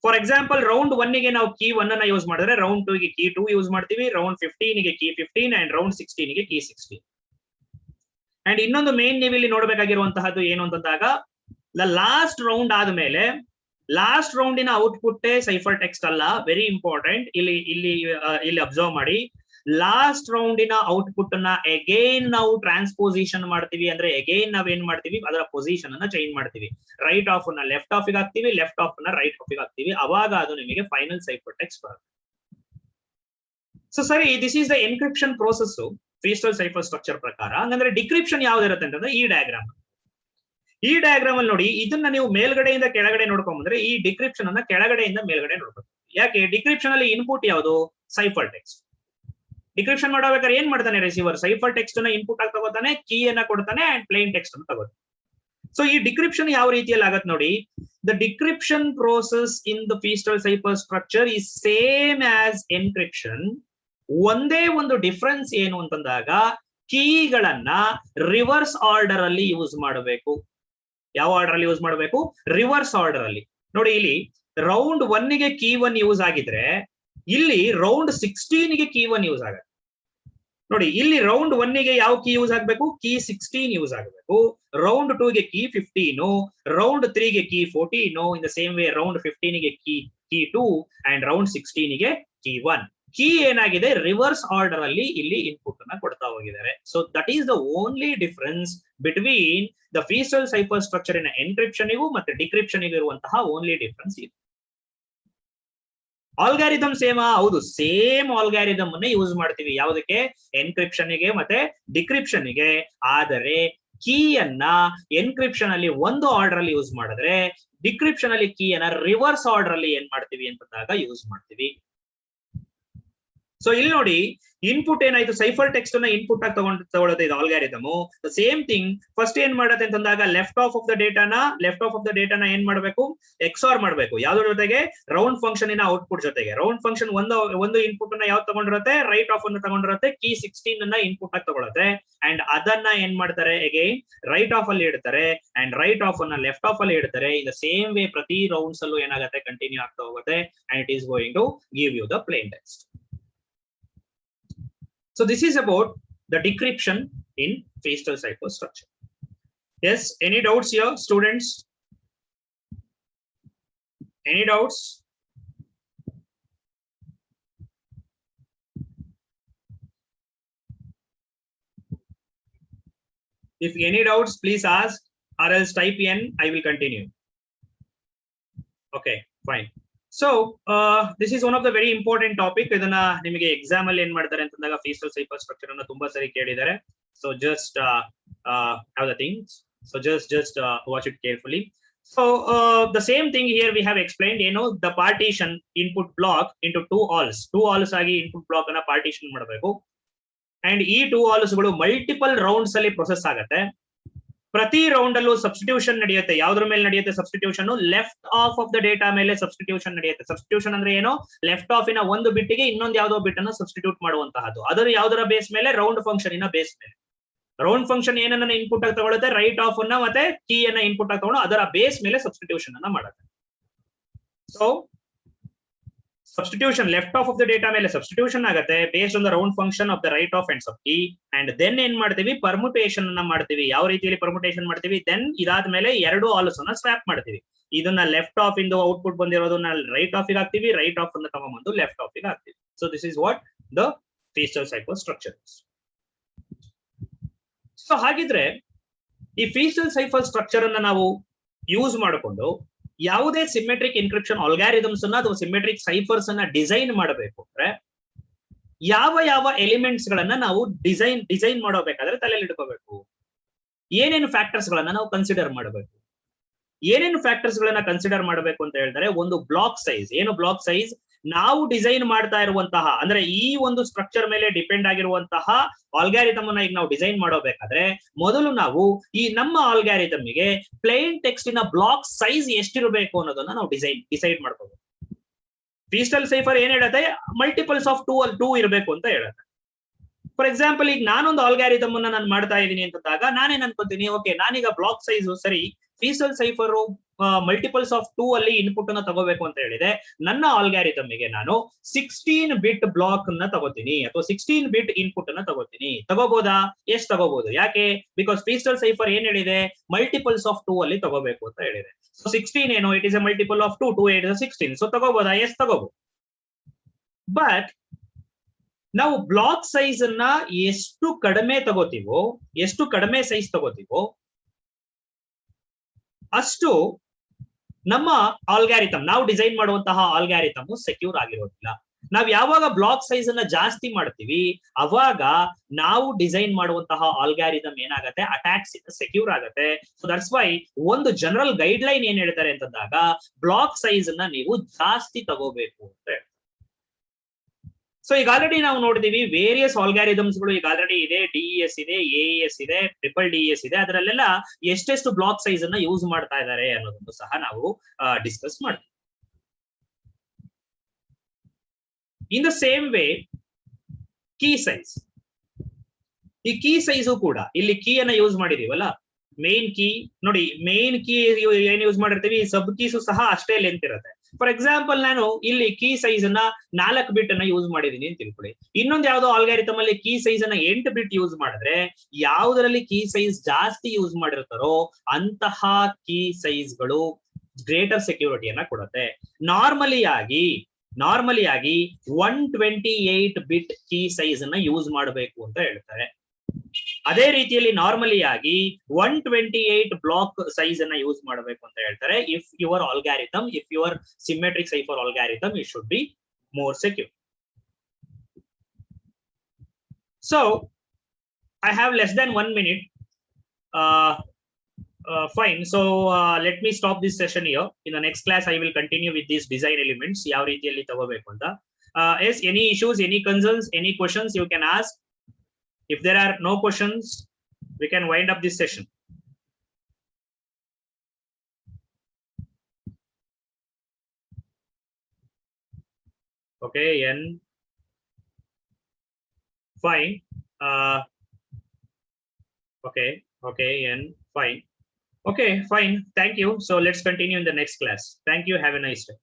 ಫಾರ್ ಎಕ್ಸಾಂಪಲ್, ರೌಂಡ್ 1 ಗೆ ನಾವು ಕೀ 1 ಅನ್ನ ಯೂಸ್ ಮಾಡಿದ್ರೆ, ರೌಂಡ್ 2 ಗೆ ಕೀ 2 ಯೂಸ್ ಮಾಡ್ತೀವಿ, ರೌಂಡ್ 15 ಗೆ ಕೀ 15 ಅಂಡ್ ರೌಂಡ್ 16 ಗೆ ಕೀ 16. ಅಂಡ್ ಇನ್ನೊಂದು ಮೇನ್ ನೀವು ಇಲ್ಲಿ ನೋಡಬೇಕಾಗಿರುವಂತಹದ್ದು ಏನು ಅಂತಂದಾಗ, ಲಾಸ್ಟ್ ರೌಂಡ್ ಆದ್ಮೇಲೆ ಲಾಸ್ಟ್ ರೌಂಡಿನ ಔಟ್ಪುಟ್ ಸೈಫರ್ ಟೆಕ್ಸ್ಟ್ ಅಲ್ಲ, ವೆರಿ ಇಂಪಾರ್ಟೆಂಟ್. ಇಲ್ಲಿ ಅಬ್ಸರ್ವ್ ಮಾಡಿ, ಲಾಸ್ಟ್ ರೌಂಡಿನ ಔಟ್ಪುಟ್ ಅನ್ನ ಅಗೈನ್ ನಾವು ಟ್ರಾನ್ಸ್ಪೋಸಿಷನ್ ಮಾಡ್ತೀವಿ. ಅಂದ್ರೆ ಅಗೈನ್ ನಾವೇನ್ ಮಾಡ್ತೀವಿ, ಅದರ ಪೊಸಿಷನ್ ಅನ್ನ ಚೇಂಜ್ ಮಾಡ್ತೀವಿ. ರೈಟ್ ಆಫ್ ನ ಲೆಫ್ಟ್ ಆಫ್ ಗೆ ಹಾಕ್ತಿವಿ, ಲೆಫ್ಟ್ ಆಫ್ ನ ರೈಟ್ ಆಫ್ ಗೆ ಹಾಕ್ತಿವಿ. ಅವಾಗ ಅದು ನಿಮಗೆ ಫೈನಲ್ ಸೈಫರ್ ಟೆಕ್ಸ್ಟ್ ಬರುತ್ತೆ. ಸೊ ಸರಿ, this is the encryption process Feistel cipher structure ಪ್ರಕಾರ. ಹಂಗಂದ್ರೆ ಡಿಕ್ರಿಪ್ಷನ್ ಯಾವ್ದಿರುತ್ತೆ ಅಂತಂದ್ರೆ ಈ ಡಯಾಗ್ರಾಮ್. ಈ ಡಯಾಗ್ರಾಮ್ ಅಲ್ಲಿ ನೋಡಿ, ಇದನ್ನ ನೀವು ಮೇಲ್ಗಡೆಯಿಂದ ಕೆಳಗಡೆ ನೋಡ್ಕೊಂಡ್ಬಂದ್ರೆ, ಈ ಡಿಕ್ರಿಪ್ಷನ್ ಅನ್ನ ಕೆಳಗಡೆಯಿಂದ ಮೇಲ್ಗಡೆ ನೋಡ್ಬೇಕು. ಯಾಕೆ? ಡಿಕ್ರಿಪ್ಷನ್ ಅಲ್ಲಿ ಇನ್ಪುಟ್ ಯಾವುದು? Cipher text. ಡಿಕ್ರಿಪ್ಷನ್ ಮಾಡಬೇಕಾದ್ರೆ ಏನ್ ಮಾಡ್ತಾನೆ ರಿಸೀವರ್? ಸೈಫರ್ ಟೆಕ್ಸ್ಟ್ ಅನ್ನ ಇನ್ಪುಟ್ ಆಗಿ ತಗೋತಾನೆ, ಕೀ ಅನ್ನ ಕೊಡ್ತಾನೆ ಅಂಡ್ ಪ್ಲೇನ್ ಟೆಕ್ಸ್ಟ್ ಅನ್ನು ತಗೋತಾನೆ. ಸೊ ಈ ಡಿಕ್ರಿಪ್ಷನ್ ಯಾವ ರೀತಿಯಲ್ಲಿ ಆಗತ್ತೆ ನೋಡಿ, the decryption process in the Feistel cipher structure is same as encryption. ಒಂದೇ ಒಂದು ಡಿಫರೆನ್ಸ್ ಏನು ಅಂತಂದಾಗ ಕೀಗಳನ್ನ ರಿವರ್ಸ್ ಆರ್ಡರ್ ಅಲ್ಲಿ ಯೂಸ್ ಮಾಡಬೇಕು. ಯಾವ ಆರ್ಡರ್ ಅಲ್ಲಿ ಯೂಸ್ ಮಾಡಬೇಕು? ರಿವರ್ಸ್ ಆರ್ಡರ್ ಅಲ್ಲಿ. ನೋಡಿ ಇಲ್ಲಿ ರೌಂಡ್ 1 ಗೆ ಕೀ 1 ಯೂಸ್ ಆಗಿದ್ರೆ ಇಲ್ಲಿ ರೌಂಡ್ 16 ಗೆ ಕೀ 1 ಯೂಸ್ ಆಗುತ್ತೆ. ನೋಡಿ ಇಲ್ಲಿ ರೌಂಡ್ 1 ಗೆ ಯಾವ ಕೀ ಯೂಸ್ ಆಗಬೇಕು? ಕೀ 16 ಯೂಸ್ ಆಗಬೇಕು. ರೌಂಡ್ 2 ಗೆ ಕೀ 15, ರೌಂಡ್ 3 ಗೆ key 14, in the same way round 15 ಗೆ ಕೀ 2 ಅಂಡ್ ರೌಂಡ್ 16 ಗೆ ಕೀ 1. ಕೀ ಏನಾಗಿದೆ? ರಿವರ್ಸ್ ಆರ್ಡರ್ ಅಲ್ಲಿ ಇಲ್ಲಿ ಇನ್ಪುಟ್ ಅನ್ನ ಕೊಡ್ತಾ ಹೋಗಿದ್ದಾರೆ. So that is the only difference between the Feistel cipher structure in encryption ಮತ್ತೆ ಡಿಕ್ರಿಪ್ಷನ್ ಇರುವಂತಹ ಓನ್ಲಿ ಡಿಫರೆನ್ಸ್ ಇದು. ಆಲ್ಗಾರಿದಮ್ ಸೇಮಾ? ಹೌದು, ಸೇಮ್ ಆಲ್ಗಾರಿದಮ್ ಅನ್ನ ಯೂಸ್ ಮಾಡ್ತೀವಿ. ಯಾವುದಕ್ಕೆ? ಎನ್ಕ್ರಿಪ್ಷನ್ ಗೆ ಮತ್ತೆ ಡಿಕ್ರಿಪ್ಷನ್ ಗೆ. ಆದರೆ ಕೀಯನ್ನ ಎನ್ಕ್ರಿಪ್ಷನ್ ಅಲ್ಲಿ ಒಂದು ಆರ್ಡರ್ ಅಲ್ಲಿ ಯೂಸ್ ಮಾಡಿದ್ರೆ ಡಿಕ್ರಿಪ್ಷನ್ ಅಲ್ಲಿ ಕೀಯನ್ನ ರಿವರ್ಸ್ ಆರ್ಡರ್ ಅಲ್ಲಿ ಏನ್ ಮಾಡ್ತೀವಿ ಅಂತಂದಾಗ ಯೂಸ್ ಮಾಡ್ತೀವಿ. ಸೊ ಇಲ್ಲಿ ನೋಡಿ ಇನ್ಪುಟ್ ಏನಾಯ್ತು? ಸೈಫರ್ ಟೆಕ್ಸ್ಟ್ ಅನ್ನ ಇನ್ಪುಟ್ ಆಗಿ ತಗೊಳುತ್ತೆ ಇದು ಆಲ್ಗಾರಿದಮ್. ಸೇಮ್ ಥಿಂಗ್ ಫಸ್ಟ್ ಏನ್ ಮಾಡುತ್ತೆ ಅಂತಂದಾಗ ಲೆಫ್ಟ್ ಆಫ್ ದ ಡೇಟಾನ ಏನ್ ಮಾಡಬೇಕು? ಎಕ್ಸಾರ್ ಮಾಡಬೇಕು. ಯಾವ್ದ್ರ ಜೊತೆಗೆ? ರೌಂಡ್ ಫಂಕ್ಷನ್ ಔಟ್ಪುಟ್ ಜೊತೆಗೆ. ರೌಂಡ್ ಫಂಕ್ಷನ್ ಒಂದು ಇನ್ಪುಟ್ ಅನ್ನ ಯಾವ್ದು ತಗೊಂಡಿರುತ್ತೆ? ರೈಟ್ ಆಫ್ ಅನ್ನು ತಗೊಂಡಿರುತ್ತೆ. ಕೀ 16 ಅನ್ನ ಇನ್ಪುಟ್ ಆಗಿ ತಗೊಳುತ್ತೆ ಅಂಡ್ ಅದನ್ನ ಏನ್ ಮಾಡ್ತಾರೆ? ಅಗೈನ್ ರೈಟ್ ಆಫ್ ಅಲ್ಲಿ ಇಡ್ತಾರೆ ಅಂಡ್ ರೈಟ್ ಆಫ್ ಅನ್ನ ಲೆಫ್ಟ್ ಆಫ್ ಅಲ್ಲಿ ಇಡ್ತಾರೆ. ಇನ್ ದ ಸೇಮ್ ವೇ ಪ್ರತಿ ರೌಂಡ್ಸ್ ಅಲ್ಲೂ ಏನಾಗುತ್ತೆ? ಕಂಟಿನ್ಯೂ ಆಗ್ತಾ ಹೋಗುತ್ತೆ and it is going to give you the plain text. So this is about the decryption in Feastel cipher structure. Yes, any doubts here, students? Any doubts? If any doubts, please ask or else type N, I will continue. Okay, fine. So this is one of the very important topic. ಇದನ್ನ ನಿಮಗೆ exam ಅಲ್ಲಿ ಏನ್ ಮಾಡ್ತಾರೆ ಅಂತಂದಾಗ ಫೀಸ್ಟಲ್ cipher structure ಅನ್ನ ತುಂಬಾ ಸರಿ ಕೇಳಿದ್ದಾರೆ. So just have the things. So just watch it carefully. So the same thing here we have explained. ಏನು? The partition input block into two halves ಆಗಿ ಇನ್ಪುಟ್ ಬ್ಲಾಕ್ ಅನ್ನ ಪಾರ್ಟಿಷನ್ ಮಾಡಬೇಕು. ಅಂಡ್ ಈ 2 ಆಲ್ಸ್ ಗಳು ಮಲ್ಟಿಪಲ್ ರೌಂಡ್ಸ್ ಅಲ್ಲಿ process ಆಗುತ್ತೆ. ಪ್ರತಿ round ಅಲ್ಲೂ ಸಬ್ಸ್ಟಿಟ್ಯೂಷನ್ ನಡೆಯುತ್ತೆ. ಯಾವ್ದ್ರ ಮೇಲೆ ನಡೆಯುತ್ತೆ substitution? Left half the data ಮೇಲೆ ಸಬ್ಸ್ಟಿಟ್ಯೂಷನ್ ನಡೆಯುತ್ತೆ. ಸಬ್ಸ್ಟಿಟ್ಯೂಷನ್ ಅಂದ್ರೆ ಏನು? ಲೆಫ್ಟ್ ಆಫ್ ಇನ ಒಂದು ಬಿಟ್ಟಿಗೆ ಇನ್ನೊಂದು ಯಾವ್ದೋ ಬಿಟ್ ಅನ್ನು ಸಬ್ಸ್ಟಿಟ್ಯೂಟ್ ಮಾಡುವಂತಹದ್ದು. ಅದರ ಯಾವ್ದರ ಬೇಸ್ ಮೇಲೆ? ರೌಂಡ್ ಫಂಕ್ಷನ್ ಇನ ಬೇಸ್ ಮೇಲೆ. ರೌಂಡ್ ಫಂಕ್ಷನ್ ಏನನ್ನ ಇನ್ಪುಟ್ ಆಗಿ ತಗೊಳುತ್ತೆ? ರೈಟ್ ಆಫ್ ಅನ್ನ ಮತ್ತೆ ಕೀ ಅನ್ನ ಇನ್ಪುಟ್ ಆಗಿ ತಗೊಂಡು ಅದರ ಬೇಸ್ ಮೇಲೆ ಸಬ್ಸ್ಟಿಟ್ಯೂಷನ್ ಅನ್ನ ಮಾಡುತ್ತೆ. So substitution left off of the data ಮೇಲೆ substitution ಆಗುತ್ತೆ based on the round function of the right of and sub key and then ಏನ್ ಮಾಡ್ತೀವಿ? permutation ಅನ್ನ ಮಾಡ್ತೀವಿ. ಯಾವ ರೀತಿಯಲ್ಲಿ permutation ಮಾಡ್ತೀವಿ? then ಇದಾದ್ಮೇಲೆ ಎರಡು ಆಲ್ಸ್ ಅನ್ನ ಸ್ವಾಪ್ ಮಾಡ್ತೀವಿ. ಇದನ್ನ ಲೆಫ್ಟ್ ಆಫ್ ಇಂದ ಔಟ್ಪುಟ್ ಬಂದಿರೋದನ್ನ ರೈಟ್ ಆಫ್ ಗೆ ಹಾಕ್ತಿವಿ, ರೈಟ್ ಆಫ್ ಅನ್ನ ತಗೊಂಡ್ಬಂದು ಲೆಫ್ಟ್ ಆಫ್ ಗೆ ಹಾಕ್ತಿವಿ. So this is what the Feistel cipher structure is. So ಹಾಗಿದ್ರೆ ಈ ಫೀಸ್ಟಲ್ ಸೈಫರ್ ಸ್ಟ್ರಕ್ಚರ್ ಅನ್ನ ನಾವು ಯೂಸ್ ಮಾಡಿಕೊಂಡು ಯಾವುದೇ ಸಿಮೆಟ್ರಿಕ್ ಎನ್ಕ್ರಿಪ್ಷನ್ ಆಲ್ಗಾರಿದಮ್ಸ್ ಅನ್ನ ಅಥವಾ ಸಿಮೆಟ್ರಿಕ್ ಸೈಫರ್ಸ್ ಅನ್ನ ಡಿಸೈನ್ ಮಾಡಬೇಕು ಅಂದ್ರೆ ಯಾವ ಎಲಿಮೆಂಟ್ಸ್ ಗಳನ್ನ ನಾವು ಡಿಸೈನ್ ಮಾಡಬೇಕಾದ್ರೆ ತಲೆಯಲ್ಲಿ ಇಟ್ಕೋಬೇಕು? ಏನೇನು ಫ್ಯಾಕ್ಟರ್ಸ್ ಗಳನ್ನ ನಾವು ಕನ್ಸಿಡರ್ ಮಾಡಬೇಕು? ಏನೇನು ಫ್ಯಾಕ್ಟರ್ಸ್ ಗಳನ್ನ ಕನ್ಸಿಡರ್ ಮಾಡಬೇಕು ಅಂತ ಹೇಳಿದ್ರೆ, ಒಂದು ಬ್ಲಾಕ್ ಸೈಜ್. ಏನು ಬ್ಲಾಕ್ ಸೈಜ್? ನಾವು ಡಿಸೈನ್ ಮಾಡ್ತಾ ಇರುವಂತಹ ಅಂದ್ರೆ ಈ ಒಂದು ಸ್ಟ್ರಕ್ಚರ್ ಮೇಲೆ ಡಿಪೆಂಡ್ ಆಗಿರುವಂತಹ ಆಲ್ಗಾರಿದಮ್ ಅನ್ನ ಈಗ ನಾವು ಡಿಸೈನ್ ಮಾಡೋಬೇಕಾದ್ರೆ ಮೊದಲು ನಾವು ಈ ನಮ್ಮ ಆಲ್ಗಾರಿದಮ್ ಗೆ ಪ್ಲೇನ್ ಟೆಕ್ಸ್ಟಿನ ಬ್ಲಾಕ್ ಸೈಜ್ ಎಷ್ಟಿರಬೇಕು ಅನ್ನೋದನ್ನ ನಾವು ಡಿಸೈಡ್ ಮಾಡ್ಕೋಬೇಕು. ಫೀಸ್ಟಲ್ ಸೈಫರ್ ಏನ್ ಹೇಳುತ್ತೆ? ಮಲ್ಟಿಪಲ್ಸ್ ಆಫ್ 2 ಇರಬೇಕು ಅಂತ ಹೇಳುತ್ತೆ. ಫಾರ್ ಎಕ್ಸಾಂಪಲ್, ಈಗ ನಾನೊಂದು ಆಲ್ಗಾರಿದಮ್ ಅನ್ನ ನಾನು ಮಾಡ್ತಾ ಇದ್ದೀನಿ ಅಂತಂದಾಗ ನಾನೇನ್ ಅನ್ಕೋತೀನಿ, ಓಕೆ ನಾನೀಗ ಬ್ಲಾಕ್ ಸೈಜ್ ಸರಿ ಫೀಸ್ಟಲ್ ಸೈಫರ್ ಮಲ್ಟಿಪಲ್ಸ್ ಆಫ್ 2 ಅಲ್ಲಿ ಇನ್ಪುಟ್ ಅನ್ನ ತಗೋಬೇಕು ಅಂತ ಹೇಳಿದೆ. ನನ್ನ ಆಲ್ಗಾರಿದಮ್ ಗೆ ನಾನು 16 ಬಿಟ್ ಬ್ಲಾಕ್ ಅನ್ನ ತಗೋತೀನಿ ಅಥವಾ 16 ಬಿಟ್ ಇನ್ಪುಟ್ ಅನ್ನ ತಗೋತೀನಿ. ತಗೋಬಹುದಾ? ಎಷ್ಟು ತಗೋಬಹುದು? ಯಾಕೆ? ಬಿಕಾಸ್ ಫೀಸ್ಟಲ್ ಸೈಫರ್ ಏನ್ ಹೇಳಿದೆ? ಮಲ್ಟಿಪಲ್ಸ್ ಆಫ್ 2 ಅಲ್ಲಿ ತಗೋಬೇಕು ಅಂತ ಹೇಳಿದೆ. ಸೊ 16 ಏನು? It is A multiple of 2, 2 8 is 16. So ತಗೋಬಹುದಾ? ಎಷ್ಟು ತಗೋಬಹುದು. ಬಟ್ ನಾವು ಬ್ಲಾಕ್ ಸೈಜ್ ಅನ್ನ ಎಷ್ಟು ಕಡಿಮೆ ತಗೋತೀವೋ, ಎಷ್ಟು ಕಡಿಮೆ ಸೈಜ್ ತಗೋತೀವೋ ಅಷ್ಟು ನಮ್ಮ ಆಲ್ಗಾರಿದಮ್, ನಾವು ಡಿಸೈನ್ ಮಾಡುವಂತಹ ಆಲ್ಗಾರಿದಮ್ ಸೆಕ್ಯೂರ್ ಆಗಿರೋದಿಲ್ಲ. ನಾವ್ ಯಾವಾಗ ಬ್ಲಾಕ್ ಸೈಜ್ ಅನ್ನ ಜಾಸ್ತಿ ಮಾಡ್ತೀವಿ ಅವಾಗ ನಾವು ಡಿಸೈನ್ ಮಾಡುವಂತಹ ಆಲ್ಗಾರಿದಮ್ ಏನಾಗತ್ತೆ? ಅಟ್ಯಾಕ್ಸ್ ಇಂದ ಸೆಕ್ಯೂರ್ ಆಗತ್ತೆ. ಸೊ ದಟ್ಸ್ ವೈ ಒಂದು ಜನರಲ್ ಗೈಡ್ ಲೈನ್ ಏನ್ ಹೇಳ್ತಾರೆ ಅಂತಂದಾಗ ಬ್ಲಾಕ್ ಸೈಜ್ ಅನ್ನ ನೀವು ಜಾಸ್ತಿ ತಗೋಬೇಕು ಅಂತ ಹೇಳ್ತಾರೆ. ಸೊ ಈಗ ಆಲ್ರೆಡಿ ನಾವು ನೋಡಿದೀವಿ ವೇರಿಯಸ್ ಆಲ್ಗಾರಿದಮ್ಸ್ ಗಳು ಈಗ ಆಲ್ರೆಡಿ ಇದೆ, DES ಇದೆ, AES ಇದೆ, ಟ್ರಿಪಲ್ DES ಇದೆ. ಅದರಲ್ಲೆಲ್ಲ ಎಷ್ಟೆಷ್ಟು ಬ್ಲಾಕ್ ಸೈಜ್ ಅನ್ನ ಯೂಸ್ ಮಾಡ್ತಾ ಇದ್ದಾರೆ ಅನ್ನೋದನ್ನು ಸಹ ನಾವು ಡಿಸ್ಕಸ್ ಮಾಡ್ತೀವಿ. ಇನ್ the same way key size, ಈ ಕೀ ಸೈಜು ಕೂಡ ಇಲ್ಲಿ ಕೀ ಅನ್ನ ಯೂಸ್ ಮಾಡಿದೀವಲ್ಲ, ಮೇನ್ ಕೀ ನೋಡಿ, ಮೇನ್ ಕೀ ಏನ್ ಯೂಸ್ ಮಾಡಿರ್ತೀವಿ, ಸಬ್ ಕೀಸು ಸಹ ಅಷ್ಟೇ ಲೆಂತ್ ಇರುತ್ತೆ. ಫಾರ್ ಎಕ್ಸಾಂಪಲ್ ನಾನು ಇಲ್ಲಿ ಕೀ ಸೈಜ್ ಅನ್ನ 4 ಬಿಟ್ ಅನ್ನ ಯೂಸ್ ಮಾಡಿದೀನಿ ಅಂತ ತಿಳ್ಕೊಳ್ಳಿ. ಇನ್ನೊಂದು ಯಾವ್ದೋ ಆಲ್ಗಾರಿಥಮ್ ಅಲ್ಲಿ ಕೀ ಸೈಜ್ ಅನ್ನ 8 ಬಿಟ್ ಯೂಸ್ ಮಾಡಿದ್ರೆ ಯಾವ್ದ್ರಲ್ಲಿ ಕೀ ಸೈಜ್ ಜಾಸ್ತಿ ಯೂಸ್ ಮಾಡಿರ್ತಾರೋ ಅಂತಹ ಕೀ ಸೈಜ್ ಗಳು ಗ್ರೇಟರ್ ಸೆಕ್ಯೂರಿಟಿಯನ್ನ ಕೊಡುತ್ತೆ. ನಾರ್ಮಲಿ ಆಗಿ 128 ಬಿಟ್ ಕೀ ಸೈಜ್ ಅನ್ನ ಯೂಸ್ ಮಾಡಬೇಕು ಅಂತ ಹೇಳ್ತಾರೆ. ಅದೇ ರೀತಿಯಲ್ಲಿ ನಾರ್ಮಲಿ ಆಗಿ 128 ಬ್ಲಾಕ್ ಸೈಜ್ ಅನ್ನ ಯೂಸ್ ಮಾಡಬೇಕು ಅಂತ ಹೇಳ್ತಾರೆ. If your algorithm, if your symmetric cipher algorithm, it should be more secure. So I have less than 1 minute. Fine. So let me stop this session here. In the next class, I will continue with these design elements. ಯಾವ ರೀತಿಯಲ್ಲಿ ತಗೋಬೇಕು ಅಂತ. Yes, any issues, any concerns, any questions you can ask. If there are no questions, we can wind up this session. Okay, N. Fine. Okay, N. Fine. Okay, fine. Thank you. So let's continue in the next class. Thank you. Have a nice day.